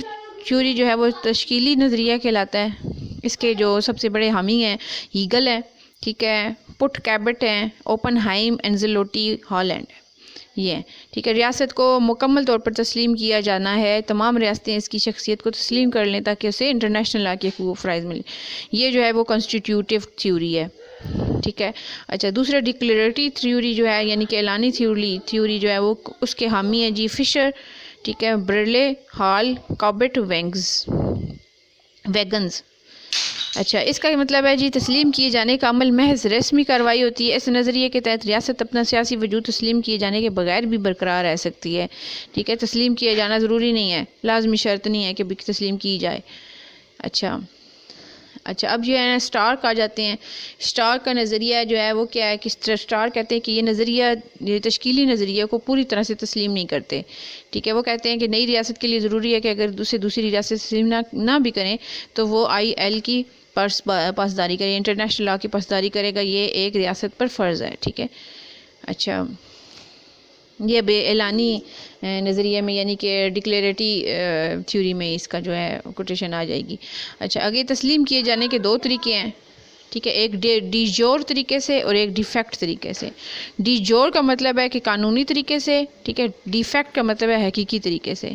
تھیوری جو ہے وہ تشکیلی نظریہ کہلاتا ہے. اس کے جو سب سے بڑے حامی ہیں ہیگل ہے. ٹھیک ہے. پٹ کیبٹ ہیں، اوپن ہائم، انزلوٹی، ہالینڈ. یہ ہے. ٹھیک ہے. ریاست کو مکمل طور پر تسلیم کیا جانا ہے، تمام ریاستیں اس کی شخصیت کو تسلیم کر لیں تاکہ اسے انٹرنیشنل لا کے حقوق فرائض ملے. یہ جو ہے وہ کانسٹیٹیوٹیو تھیوری ہے. ٹھیک ہے. اچھا، دوسرا ڈکلیریٹی تھیوری جو ہے یعنی کہ اعلانی تھیوری جو ہے وہ اس کے حامی ہیں جی فشر. ٹھیک ہے. برلے، ہال، کابٹ، ویگنز. اچھا، اس کا مطلب ہے جی تسلیم کیے جانے کا عمل محض رسمی کارروائی ہوتی ہے. اس نظریے کے تحت ریاست اپنا سیاسی وجود تسلیم کیے جانے کے بغیر بھی برقرار رہ سکتی ہے. ٹھیک ہے. تسلیم کیا جانا ضروری نہیں ہے، لازمی شرط نہیں ہے کہ تسلیم کی جائے. اچھا، اب جو ہے نا اسٹارک آ جاتے ہیں. اسٹارک کا نظریہ جو ہے وہ کیا ہے کہ اسٹارک کہتے ہیں کہ یہ نظریہ تشکیلی نظریے کو پوری طرح سے تسلیم نہیں کرتے. ٹھیک ہے. وہ کہتے ہیں کہ نئی ریاست کے لیے ضروری ہے کہ اگر دوسری ریاست تسلیم نہ بھی کریں تو وہ IL کی پاسداری کرے، انٹرنیشنل لا کی پاسداری کرے گا. یہ ایک ریاست پر فرض ہے. ٹھیک ہے. اچھا، یہ بے اعلانی نظریے میں یعنی کہ ڈکلیریٹی تھیوری میں اس کا جو ہے کوٹیشن آ جائے گی. اچھا، آگے تسلیم کیے جانے کے 2 طریقے ہیں. ٹھیک ہے. ایک ڈی جور طریقے سے اور ایک ڈیفیکٹ طریقے سے. ڈی جور کا مطلب ہے کہ قانونی طریقے سے. ٹھیک ہے. ڈیفیکٹ کا مطلب ہے حقیقی طریقے سے.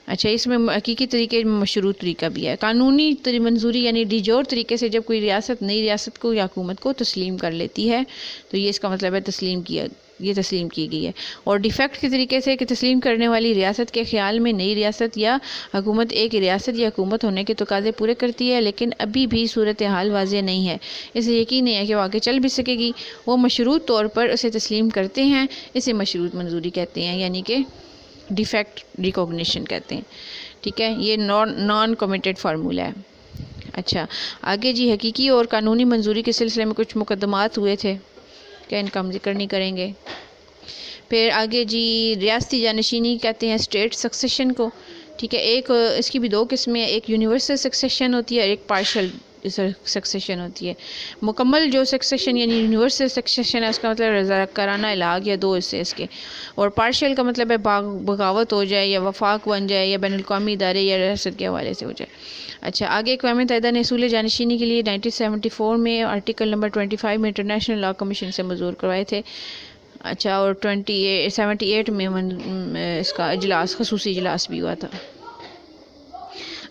اچھا اس میں حقیقی طریقے مشروط طریقہ بھی ہے. قانونی منظوری یعنی ڈیجور طریقے سے جب کوئی ریاست نئی ریاست کو یا حکومت کو تسلیم کر لیتی ہے تو یہ اس کا مطلب ہے تسلیم کی گئی ہے. اور ڈیفیکٹ کے طریقے سے کہ تسلیم کرنے والی ریاست کے خیال میں نئی ریاست یا حکومت ایک ریاست یا حکومت ہونے کے تقاضے پورے کرتی ہے لیکن ابھی بھی صورتحال واضح نہیں ہے، اسے یقین نہیں ہے کہ وہ آگے چل بھی سکے گی، وہ مشروط طور پر اسے تسلیم کرتے ہیں، اسے مشروط منظوری کہتے ہیں یعنی کہ ڈیفیکٹ ریکوگنیشن کہتے ہیں. ٹھیک ہے، یہ نان کمیٹڈ فارمولہ ہے. اچھا آگے جی حقیقی اور قانونی منظوری کے سلسلے میں کچھ مقدمات ہوئے تھے کہ ان کا ہم ذکر نہیں کریں گے. پھر آگے جی ریاستی جانشینی کہتے ہیں اسٹیٹ سکسیشن کو. ٹھیک ہے، ایک اس کی بھی دو قسمیں ہیں، ایک یونیورسل سکسیشن ہوتی ہے اور ایک پارشل سکسیشن ہوتی ہے. مکمل جو سکسیشن یعنی یونیورسل سکسیشن ہے اس کا مطلب رضاکارانہ الحاق یا دو حصے اس کے، اور پارشل کا مطلب ہے بغاوت ہو جائے یا وفاق بن جائے یا بین الاقوامی ادارے یا ریاست کے حوالے سے ہو جائے. اچھا آگے اقوام متحدہ نے اصول جانشینی کے لیے 1974 میں آرٹیکل نمبر 25 میں انٹرنیشنل لا کمیشن سے منظور کروائے تھے. اچھا اور 78 میں اس کا اجلاس خصوصی اجلاس بھی ہوا تھا.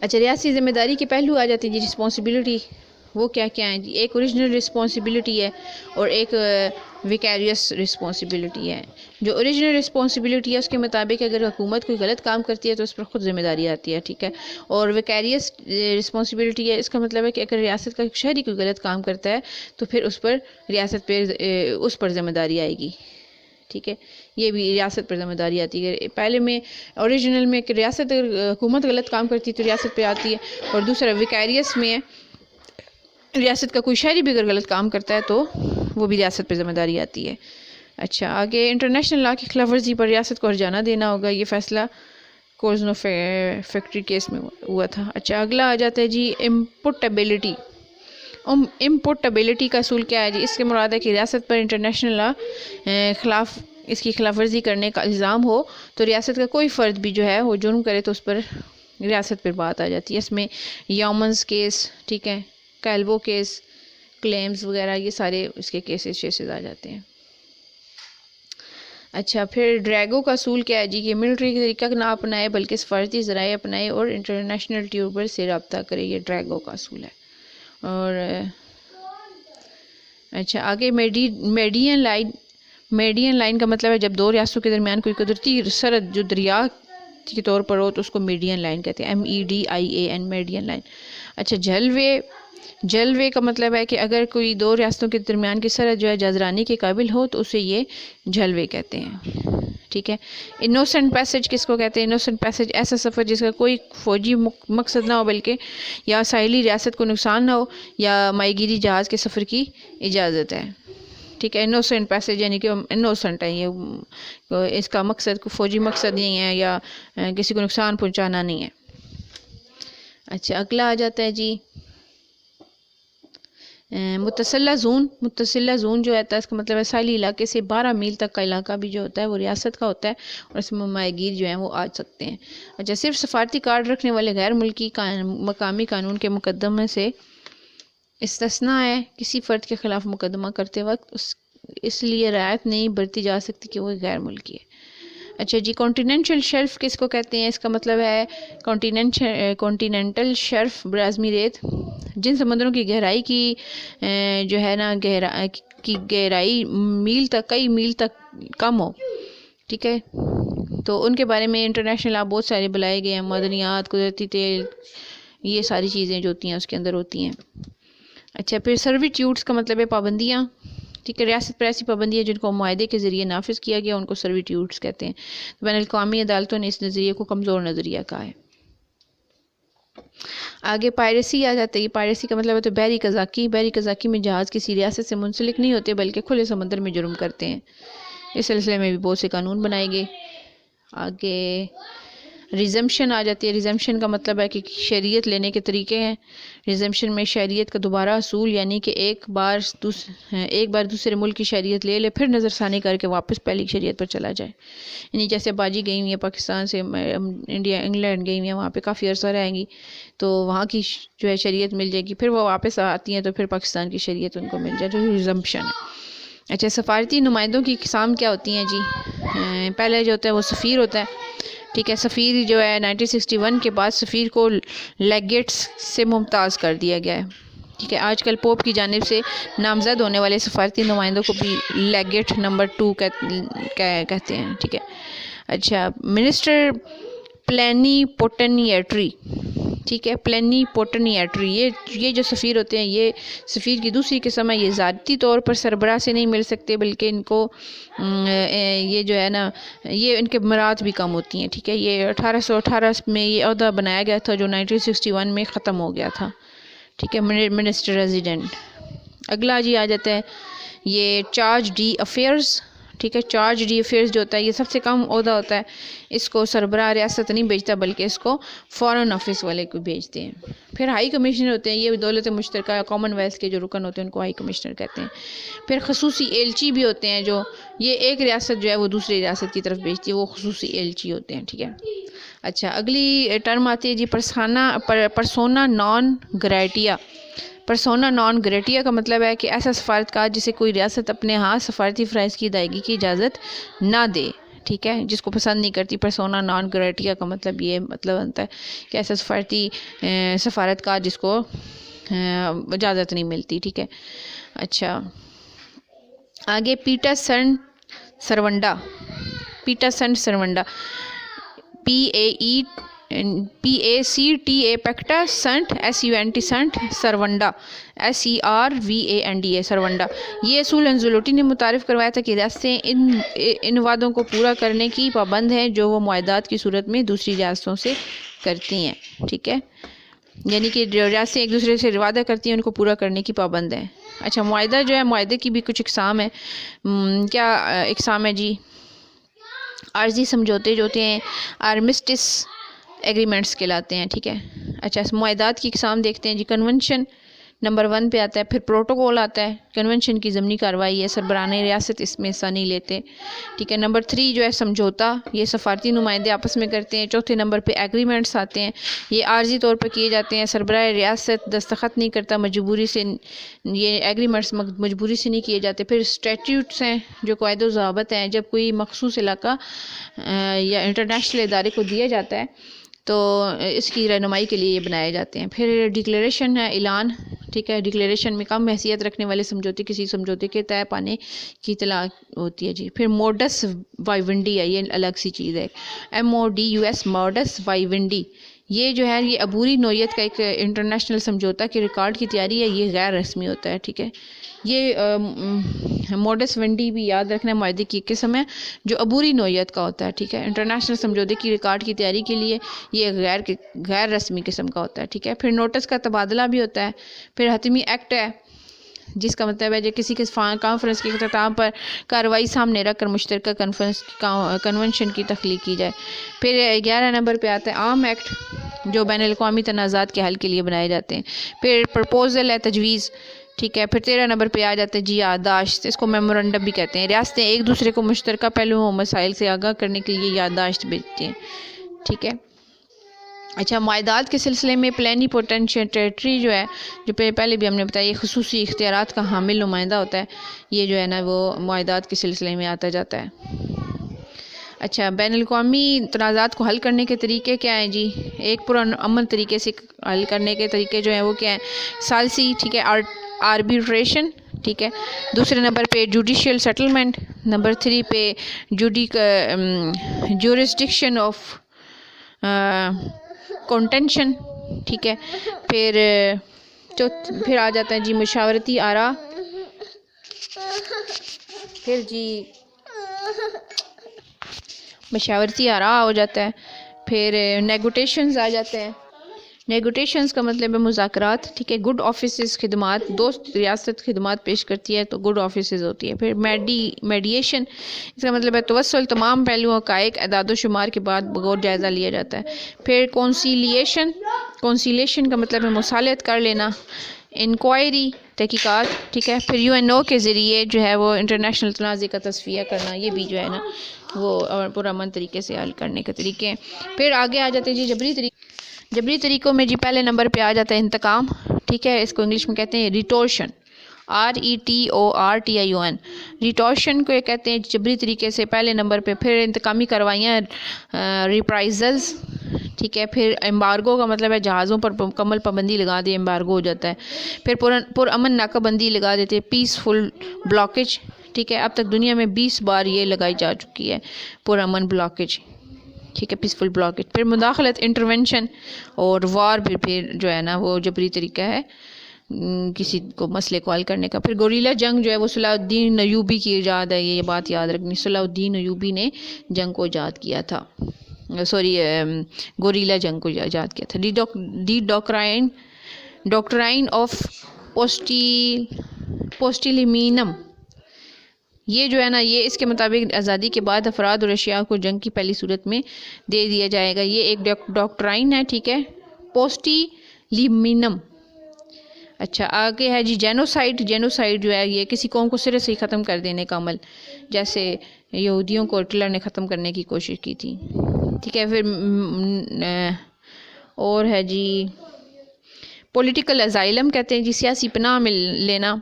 اچھا ریاستی ذمہ داری کے پہلو آ جاتے ہیں جی. رسپانسبلٹی وہ کیا ہیں جی؟ ایک اوریجنل رسپانسبلٹی ہے اور ایک ویکیریس رسپانسبلٹی ہے. جو اوریجنل رسپانسبلٹی ہے اس کے مطابق اگر حکومت کوئی غلط کام کرتی ہے تو اس پر خود ذمہ داری آتی ہے. ٹھیک ہے، اور ویکیریس رسپانسبلٹی ہے، اس کا مطلب ہے کہ اگر ریاست کا شہری کوئی غلط کام کرتا ہے تو پھر اس پر ریاست پہ اس پر ذمہ داری آئے گی. ٹھیک ہے، یہ بھی ریاست پر ذمہ داری آتی ہے. پہلے میں اوریجنل میں کہ ریاست اگر حکومت غلط کام کرتی ہے تو ریاست پہ آتی ہے، اور دوسرا ویکیریس میں ریاست کا کوئی شہری بھی اگر غلط کام کرتا ہے تو وہ بھی ریاست پہ ذمہ داری آتی ہے. اچھا آگے انٹرنیشنل لا کی خلاف ورزی پر ریاست کو ہرجانہ دینا ہوگا، یہ فیصلہ کوزنو فیکٹری کیس میں ہوا تھا. اچھا اگلا آ جاتا ہے جی امپوٹیبلٹی. امپوٹیبلٹی کا اصول کیا ہے جی؟ اس کے مراد ہے کہ ریاست پر انٹرنیشنل لا اس کی خلاف ورزی کرنے کا الزام ہو تو ریاست کا کوئی فرد بھی جو ہے وہ جرم کرے تو اس پر ریاست پر بات آ جاتی ہے. اس میں یومنز کیس، ٹھیک ہے، کیلوو کیس، کلیمز وغیرہ یہ سارے اس کے کیسز آ جاتے ہیں. اچھا پھر ڈریگو کا اصول کیا ہے جی؟ کہ ملٹری کا طریقہ نہ اپنائے بلکہ سفارتی ذرائع اپنائے اور انٹرنیشنل ٹیوبر سے رابطہ کرے، یہ ڈریگو کا اصول ہے. اور اچھا آگے میڈین لائن کا مطلب ہے جب دو ریاستوں کے درمیان کوئی قدرتی سرحد جو دریا کے طور پر ہو تو اس کو میڈین لائن کہتے ہیں، MEDIAN میڈین لائن. اچھا جلوے کا مطلب ہے کہ اگر کوئی دو ریاستوں کے درمیان کی سرحد جو ہے جازرانی کے قابل ہو تو اسے یہ جلوے کہتے ہیں. ٹھیک ہے، انوسنٹ پیسج کس کو کہتے ہیں؟ انوسنٹ پیسج ایسا سفر جس کا کوئی فوجی مقصد نہ ہو بلکہ یا ساحلی ریاست کو نقصان نہ ہو یا ماہی گیری جہاز کے سفر کی اجازت ہے. ٹھیک ہے، انوسنٹ پیسج یعنی کہ انوسنٹ ہے، یہ اس کا مقصد کوئی فوجی مقصد نہیں ہے یا کسی کو نقصان پہنچانا نہیں ہے. اچھا اگلا آ جاتا ہے جی متصلہ زون جو ہوتا ہے اس کا مطلب ہے ساحلی علاقے سے 12 میل تک کا علاقہ بھی جو ہوتا ہے وہ ریاست کا ہوتا ہے اور اس میں ماہی گیر جو ہیں وہ آ سکتے ہیں. اچھا صرف سفارتی کارڈ رکھنے والے غیر ملکی مقامی قانون کے مقدمے سے استثناء ہے، کسی فرد کے خلاف مقدمہ کرتے وقت اس لیے رعایت نہیں برتی جا سکتی کہ وہ غیر ملکی ہے. اچھا جی کانٹیننٹل شیلف کس کو کہتے ہیں؟ اس کا مطلب ہے کانٹیننٹل شیلف براعظمی ریت جن سمندروں کی گہرائی کی جو ہے نا گہرائی کئی میل تک کم ہو. ٹھیک ہے، تو ان کے بارے میں انٹرنیشنل لا بہت سارے بلائے گئے ہیں، معدنیات، قدرتی تیل، یہ ساری چیزیں جو ہوتی ہیں اس کے اندر ہوتی ہیں. اچھا پھر سرویٹیوٹس کا مطلب ہے پابندیاں. ٹھیک ہے، ریاست پر ایسی پابندیاں جن کو معاہدے کے ذریعے نافذ کیا گیا ان کو سرویٹیوٹس کہتے ہیں. بین الاقوامی عدالتوں نے اس نظریے کو کمزور نظریہ کہا ہے. آگے پائریسی آ جاتا ہے. پائریسی کا مطلب ہے تو بحری قزاقی میں جہاز کسی ریاست سے منسلک نہیں ہوتے بلکہ کھلے سمندر میں جرم کرتے ہیں. اس سلسلے میں بھی بہت سے قانون بنائے گئے. آگے ریزمپشن آ جاتی ہے. ریزمپشن کا مطلب ہے کہ شریعت لینے کے طریقے ہیں. ریزمپشن میں شریعت کا دوبارہ اصول یعنی کہ ایک بار دوسرے ملک کی شریعت لے پھر نظر ثانی کر کے واپس پہلی شریعت پر چلا جائے. یعنی جیسے باجی گئی ہوئی ہیں پاکستان سے انگلینڈ گئی ہوئی ہیں، وہاں پہ کافی عرصہ رہیں گی تو وہاں کی جو ہے شریعت مل جائے گی، پھر وہ واپس آتی ہیں تو پھر پاکستان کی شریعت ان کو مل جائے، جو ریزمپشن ہے. اچھا سفارتی نمائندوں کی اقسام کیا ہوتی ہیں جی؟ پہلے جو ہوتا ہے وہ سفیر ہوتا ہے، ٹھیک ہے، سفیر جو ہے 1961 کے بعد سفیر کو لیگیٹس سے ممتاز کر دیا گیا ہے. ٹھیک ہے، آج کل پوپ کی جانب سے نامزد ہونے والے سفارتی نمائندوں کو بھی لیگیٹ نمبر 2 کہتے ہیں. ٹھیک ہے. اچھا، منسٹر پلینی پوٹنیٹری. ٹھیک ہے، پلینی پوٹنیٹری یہ جو سفیر ہوتے ہیں، یہ سفیر کی دوسری قسم ہے. یہ ذاتی طور پر سربراہ سے نہیں مل سکتے، بلکہ ان کو یہ جو ہے نا، یہ ان کے مراد بھی کم ہوتی ہیں. ٹھیک ہے، یہ 1818 میں یہ عہدہ بنایا گیا تھا جو 1961 میں ختم ہو گیا تھا. ٹھیک ہے، منسٹر ریزیڈنٹ. اگلا جی آ جاتا ہے یہ چارج ڈی افیئرز. ٹھیک ہے، چارج ڈی افیئرز جو ہوتا ہے یہ سب سے کم عہدہ ہوتا ہے. اس کو سربراہ ریاست نہیں بھیجتا، بلکہ اس کو فارن آفس والے کو بھیجتے ہیں. پھر ہائی کمشنر ہوتے ہیں، یہ دولت مشترکہ کامن ویلتھ کے جو رکن ہوتے ہیں ان کو ہائی کمشنر کہتے ہیں. پھر خصوصی ایلچی بھی ہوتے ہیں، جو یہ ایک ریاست جو ہے وہ دوسری ریاست کی طرف بھیجتی ہے، وہ خصوصی ایلچی ہوتے ہیں. ٹھیک ہے. اچھا، اگلی ٹرم آتی ہے جی پرسونا نان گریٹیا. پرسونا نان گریٹیا کا مطلب ہے کہ ایسا سفارتکار جسے کوئی ریاست اپنے ہاں سفارتی فرائض کی ادائیگی کی اجازت نہ دے. ٹھیک ہے، جس کو پسند نہیں کرتی. پرسونا نان گریٹیا کا مطلب یہ مطلب ہوتا ہے کہ ایسا سفارتکار جس کو اجازت نہیں ملتی. ٹھیک ہے. اچھا، آگے پیٹرسن سرونڈا. پیٹرسن سرونڈا PACTA پیکٹا سنٹ SUNT سنٹ سرونڈا SERVANDA سرونڈا. یہ اصول انزلوٹی نے متعارف کروایا تھا کہ ریاستیں ان وعدوں کو پورا کرنے کی پابند ہیں جو وہ معاہدات کی صورت میں دوسری ریاستوں سے کرتی ہیں. ٹھیک ہے، یعنی کہ جو ریاستیں ایک دوسرے سے وعدہ کرتی ہیں ان کو پورا کرنے کی پابند ہیں. اچھا، معاہدہ جو ہے، معاہدے کی بھی کچھ اقسام ہے. کیا اقسام ہے جی؟ عارضی سمجھوتے جو ہوتے ہیں آرمسٹس ایگریمنٹس کہلاتے ہیں. ٹھیک ہے. اچھا، معاہدات کی اقسام دیکھتے ہیں جی. کنونشن نمبر 1 پہ آتا ہے. پھر پروٹوکول آتا ہے. کنونشن کی ضمنی کارروائی ہے، سربراہان ریاست اس میں حصہ نہیں لیتے. ٹھیک ہے. نمبر 3 جو ہے سمجھوتا، یہ سفارتی نمائندے آپس میں کرتے ہیں. چوتھے نمبر پہ ایگریمنٹس آتے ہیں، یہ عارضی طور پر کیے جاتے ہیں، سربراہ ریاست دستخط نہیں کرتا مجبوری سے. یہ ایگریمنٹس مجبوری سے نہیں کیے جاتے. پھر اسٹیٹیوٹس ہیں جو قواعد و ضوابط ہیں، جب کوئی مخصوص علاقہ یا انٹرنیشنل ادارے کو دیا جاتا ہے تو اس کی رہنمائی کے لیے یہ بنائے جاتے ہیں. پھر ڈکلیریشن ہے، اعلان. ٹھیک ہے. ڈکلیریشن میں کم حیثیت رکھنے والے سمجھوتے کسی سمجھوتے کے طے پانے کی اطلاع ہوتی ہے جی. پھر موڈس وائیونڈی ہے، یہ الگ سی چیز ہے. MODUS موڈس وائیونڈی، یہ جو ہے یہ عبوری نوعیت کا ایک انٹرنیشنل سمجھوتا کے ریکارڈ کی تیاری ہے. یہ غیر رسمی ہوتا ہے. ٹھیک ہے. یہ موڈس ونڈی بھی یاد رکھنا معاہدے کی ایک قسم ہے جو عبوری نوعیت کا ہوتا ہے. ٹھیک ہے. انٹرنیشنل سمجھوتے کی ریکارڈ کی تیاری کے لیے یہ غیر رسمی قسم کا ہوتا ہے. ٹھیک ہے. پھر نوٹس کا تبادلہ بھی ہوتا ہے. پھر حتمی ایکٹ ہے، جس کا مطلب ہے جو کسی کے کانفرنس کے اختتام پر کارروائی سامنے رکھ کر مشترکہ کنونشن کی تخلیق کی جائے. پھر 11 نمبر پہ آتا ہے عام ایکٹ، جو بین الاقوامی تنازعات کے حل کے لیے بنائے جاتے ہیں. پھر پرپوزل ہے، تجویز. ٹھیک ہے. پھر 13 نمبر پہ آ جاتے ہیں جی یادداشت، اس کو میمورنڈم بھی کہتے ہیں. ریاستیں ایک دوسرے کو مشترکہ پہلوؤں اور مسائل سے آگاہ کرنے کے لیے یادداشت بھیجتی ہیں. ٹھیک ہے. اچھا، معاہدات کے سلسلے میں پلینی پوٹنشیٹری جو ہے، جو پہلے بھی ہم نے بتایا، یہ خصوصی اختیارات کا حامل نمائندہ ہوتا ہے. یہ جو ہے نا وہ معاہدات کے سلسلے میں آتا جاتا ہے. اچھا، بین الاقوامی تنازعات کو حل کرنے کے طریقے کیا ہیں جی؟ ایک پرامن طریقے سے حل کرنے کے طریقے جو ہیں وہ کیا ہیں؟ ثالثی. ٹھیک ہے. آربیٹریشن. ٹھیک ہے. دوسرے نمبر پہ جوڈیشیل سیٹلمنٹ. نمبر 3 پہ جورسڈکشن آف کنٹینشن. ٹھیک ہے. پھر آ جاتا ہے جی مشاورتی آرا. پھر جی مشاورتی آرا ہو جاتا ہے. پھر نیگوٹیشنز آ جاتے ہیں. نیگوٹیشنز کا مطلب ہے مذاکرات. ٹھیک ہے. گڈ آفیسز خدمات، دوست ریاست خدمات پیش کرتی ہے تو گڈ آفیسز ہوتی ہے. پھر میڈیشن، اس کا مطلب ہے توسل، تمام پہلوؤں کا ایک اعداد و شمار کے بعد بغور جائزہ لیا جاتا ہے. پھر کونسیلیشن کا مطلب ہے مصالحت کر لینا. انکوائری، تحقیقات. ٹھیک ہے. پھر UNO کے ذریعے جو ہے وہ انٹرنیشنل تنازع کا تصفیہ کرنا، یہ بھی جو ہے نا وہ پرامن طریقے سے حل کرنے کے طریقے ہیں. پھر آگے آ جاتے ہیں جی جبری طریقوں میں جی پہلے نمبر پہ آ جاتا ہے انتقام. ٹھیک ہے. اس کو انگلش میں کہتے ہیں ریٹورشن. RETORTION ریٹورشن کو کہتے ہیں جبری طریقے سے پہلے نمبر پہ. پھر انتقامی کاروائیاں ریپرائزلز, ٹھیک ہے. پھر ایمبارگو کا مطلب ہے جہازوں پر مکمل پابندی لگا دے, ایمبارگو ہو جاتا ہے. پھر پرامن ناکہ بندی لگا دیتے, پیسفل بلاکیج, ٹھیک ہے. اب تک دنیا میں 20 بار یہ لگائی جا چکی ہے پرامن بلاکیج, ٹھیک ہے, پیسفل بلاکیج. پھر مداخلت انٹرونشن اور وار پھر جو ہے نا وہ جبری طریقہ ہے کسی کو مسئلے کو حل کرنے کا. پھر گوریلا جنگ جو ہے وہ صلاح الدین ایوبی کی ایجاد ہے, یہ بات یاد رکھنی, صلاح الدین ایوبی نے جنگ کو ایجاد کیا تھا, گوریلا جنگ کو ایجاد کیا تھا. دی ڈاکٹرائن آف پوسٹیلیمینم, یہ جو ہے نا یہ اس کے مطابق آزادی کے بعد افراد اور اشیاء کو جنگ کی پہلی صورت میں دے دیا جائے گا. یہ ایک ڈاکٹرائن ہے, ٹھیک ہے, پوسٹیلیمینم. اچھا آگے ہے جی جینوسائڈ. جینوسائڈ جو ہے یہ کسی قوم کو سرے سے ختم کر دینے کا عمل, جیسے یہودیوں کو ہٹلر نے ختم کرنے کی کوشش کی تھی, ٹھیک ہے. پھر اور ہے جی پولیٹیکل ازائلم کہتے ہیں جی سیاسی پناہ میں لینا,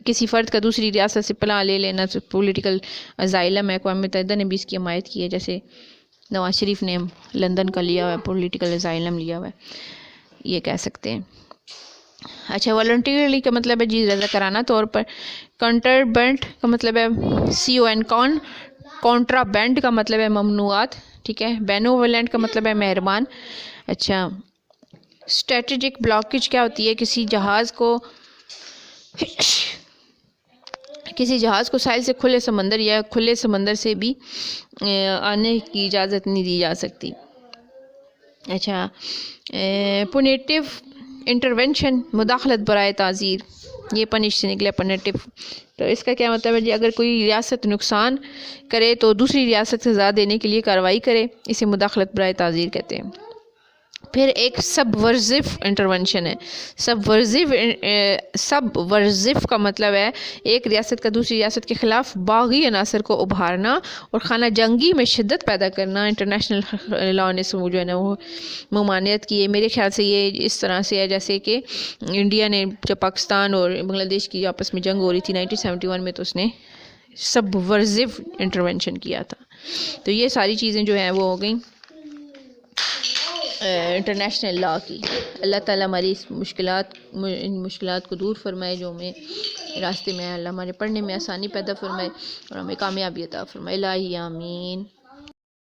کسی فرد کا دوسری ریاست سے پناہ لے لینا پولیٹیکل ازائلم ہے. اقوام متحدہ نے بھی اس کی حمایت کی ہے, جیسے نواز شریف نے لندن کا لیا ہوا ہے, پولیٹیکل ازائلم لیا ہوا ہے, یہ کہہ سکتے ہیں. اچھا والنٹیرلی کا مطلب ہے جی رضا کرانہ طور پر. کنٹربینٹ کا مطلب ہے CON. کانٹرابینڈ کا مطلب ہے ممنوعات, ٹھیک ہے. بینوولنٹ کا مطلب ہے مہربان. اچھا اسٹریٹجک بلاکیج کیا ہوتی ہے؟ کسی جہاز کو ساحل سے کھلے سمندر یا کھلے سمندر سے بھی آنے کی اجازت نہیں دی جا سکتی. اچھا پونیٹیو انٹرونشن مداخلت برائے تعزیر, یہ پنش سے نکلے پونیٹیو. تو اس کا کیا مطلب ہے جی اگر کوئی ریاست نقصان کرے تو دوسری ریاست سے سزا دینے کے لیے کارروائی کرے, اسے مداخلت برائے تعزیر کہتے ہیں. پھر ایک سب ورزف انٹرونشن ہے. سب ورزف کا مطلب ہے ایک ریاست کا دوسری ریاست کے خلاف باغی عناصر کو ابھارنا اور خانہ جنگی میں شدت پیدا کرنا. انٹرنیشنل لاء نے جو ہے نا وہ ممانعت کی ہے. میرے خیال سے یہ اس طرح سے ہے جیسے کہ انڈیا نے جب پاکستان اور بنگلہ دیش کی آپس میں جنگ ہو رہی تھی 1971 میں, تو اس نے سب ورزف انٹرونشن کیا تھا. تو یہ ساری چیزیں جو ہیں وہ ہو گئیں انٹرنیشنل لاء کی. اللہ تعالیٰ ہماری اس مشکلات کو دور فرمائے جو ہمیں راستے میں. اللہ ہمارے پڑھنے میں آسانی پیدا فرمائے اور ہمیں کامیابی عطا فرمائے. الہی آمین.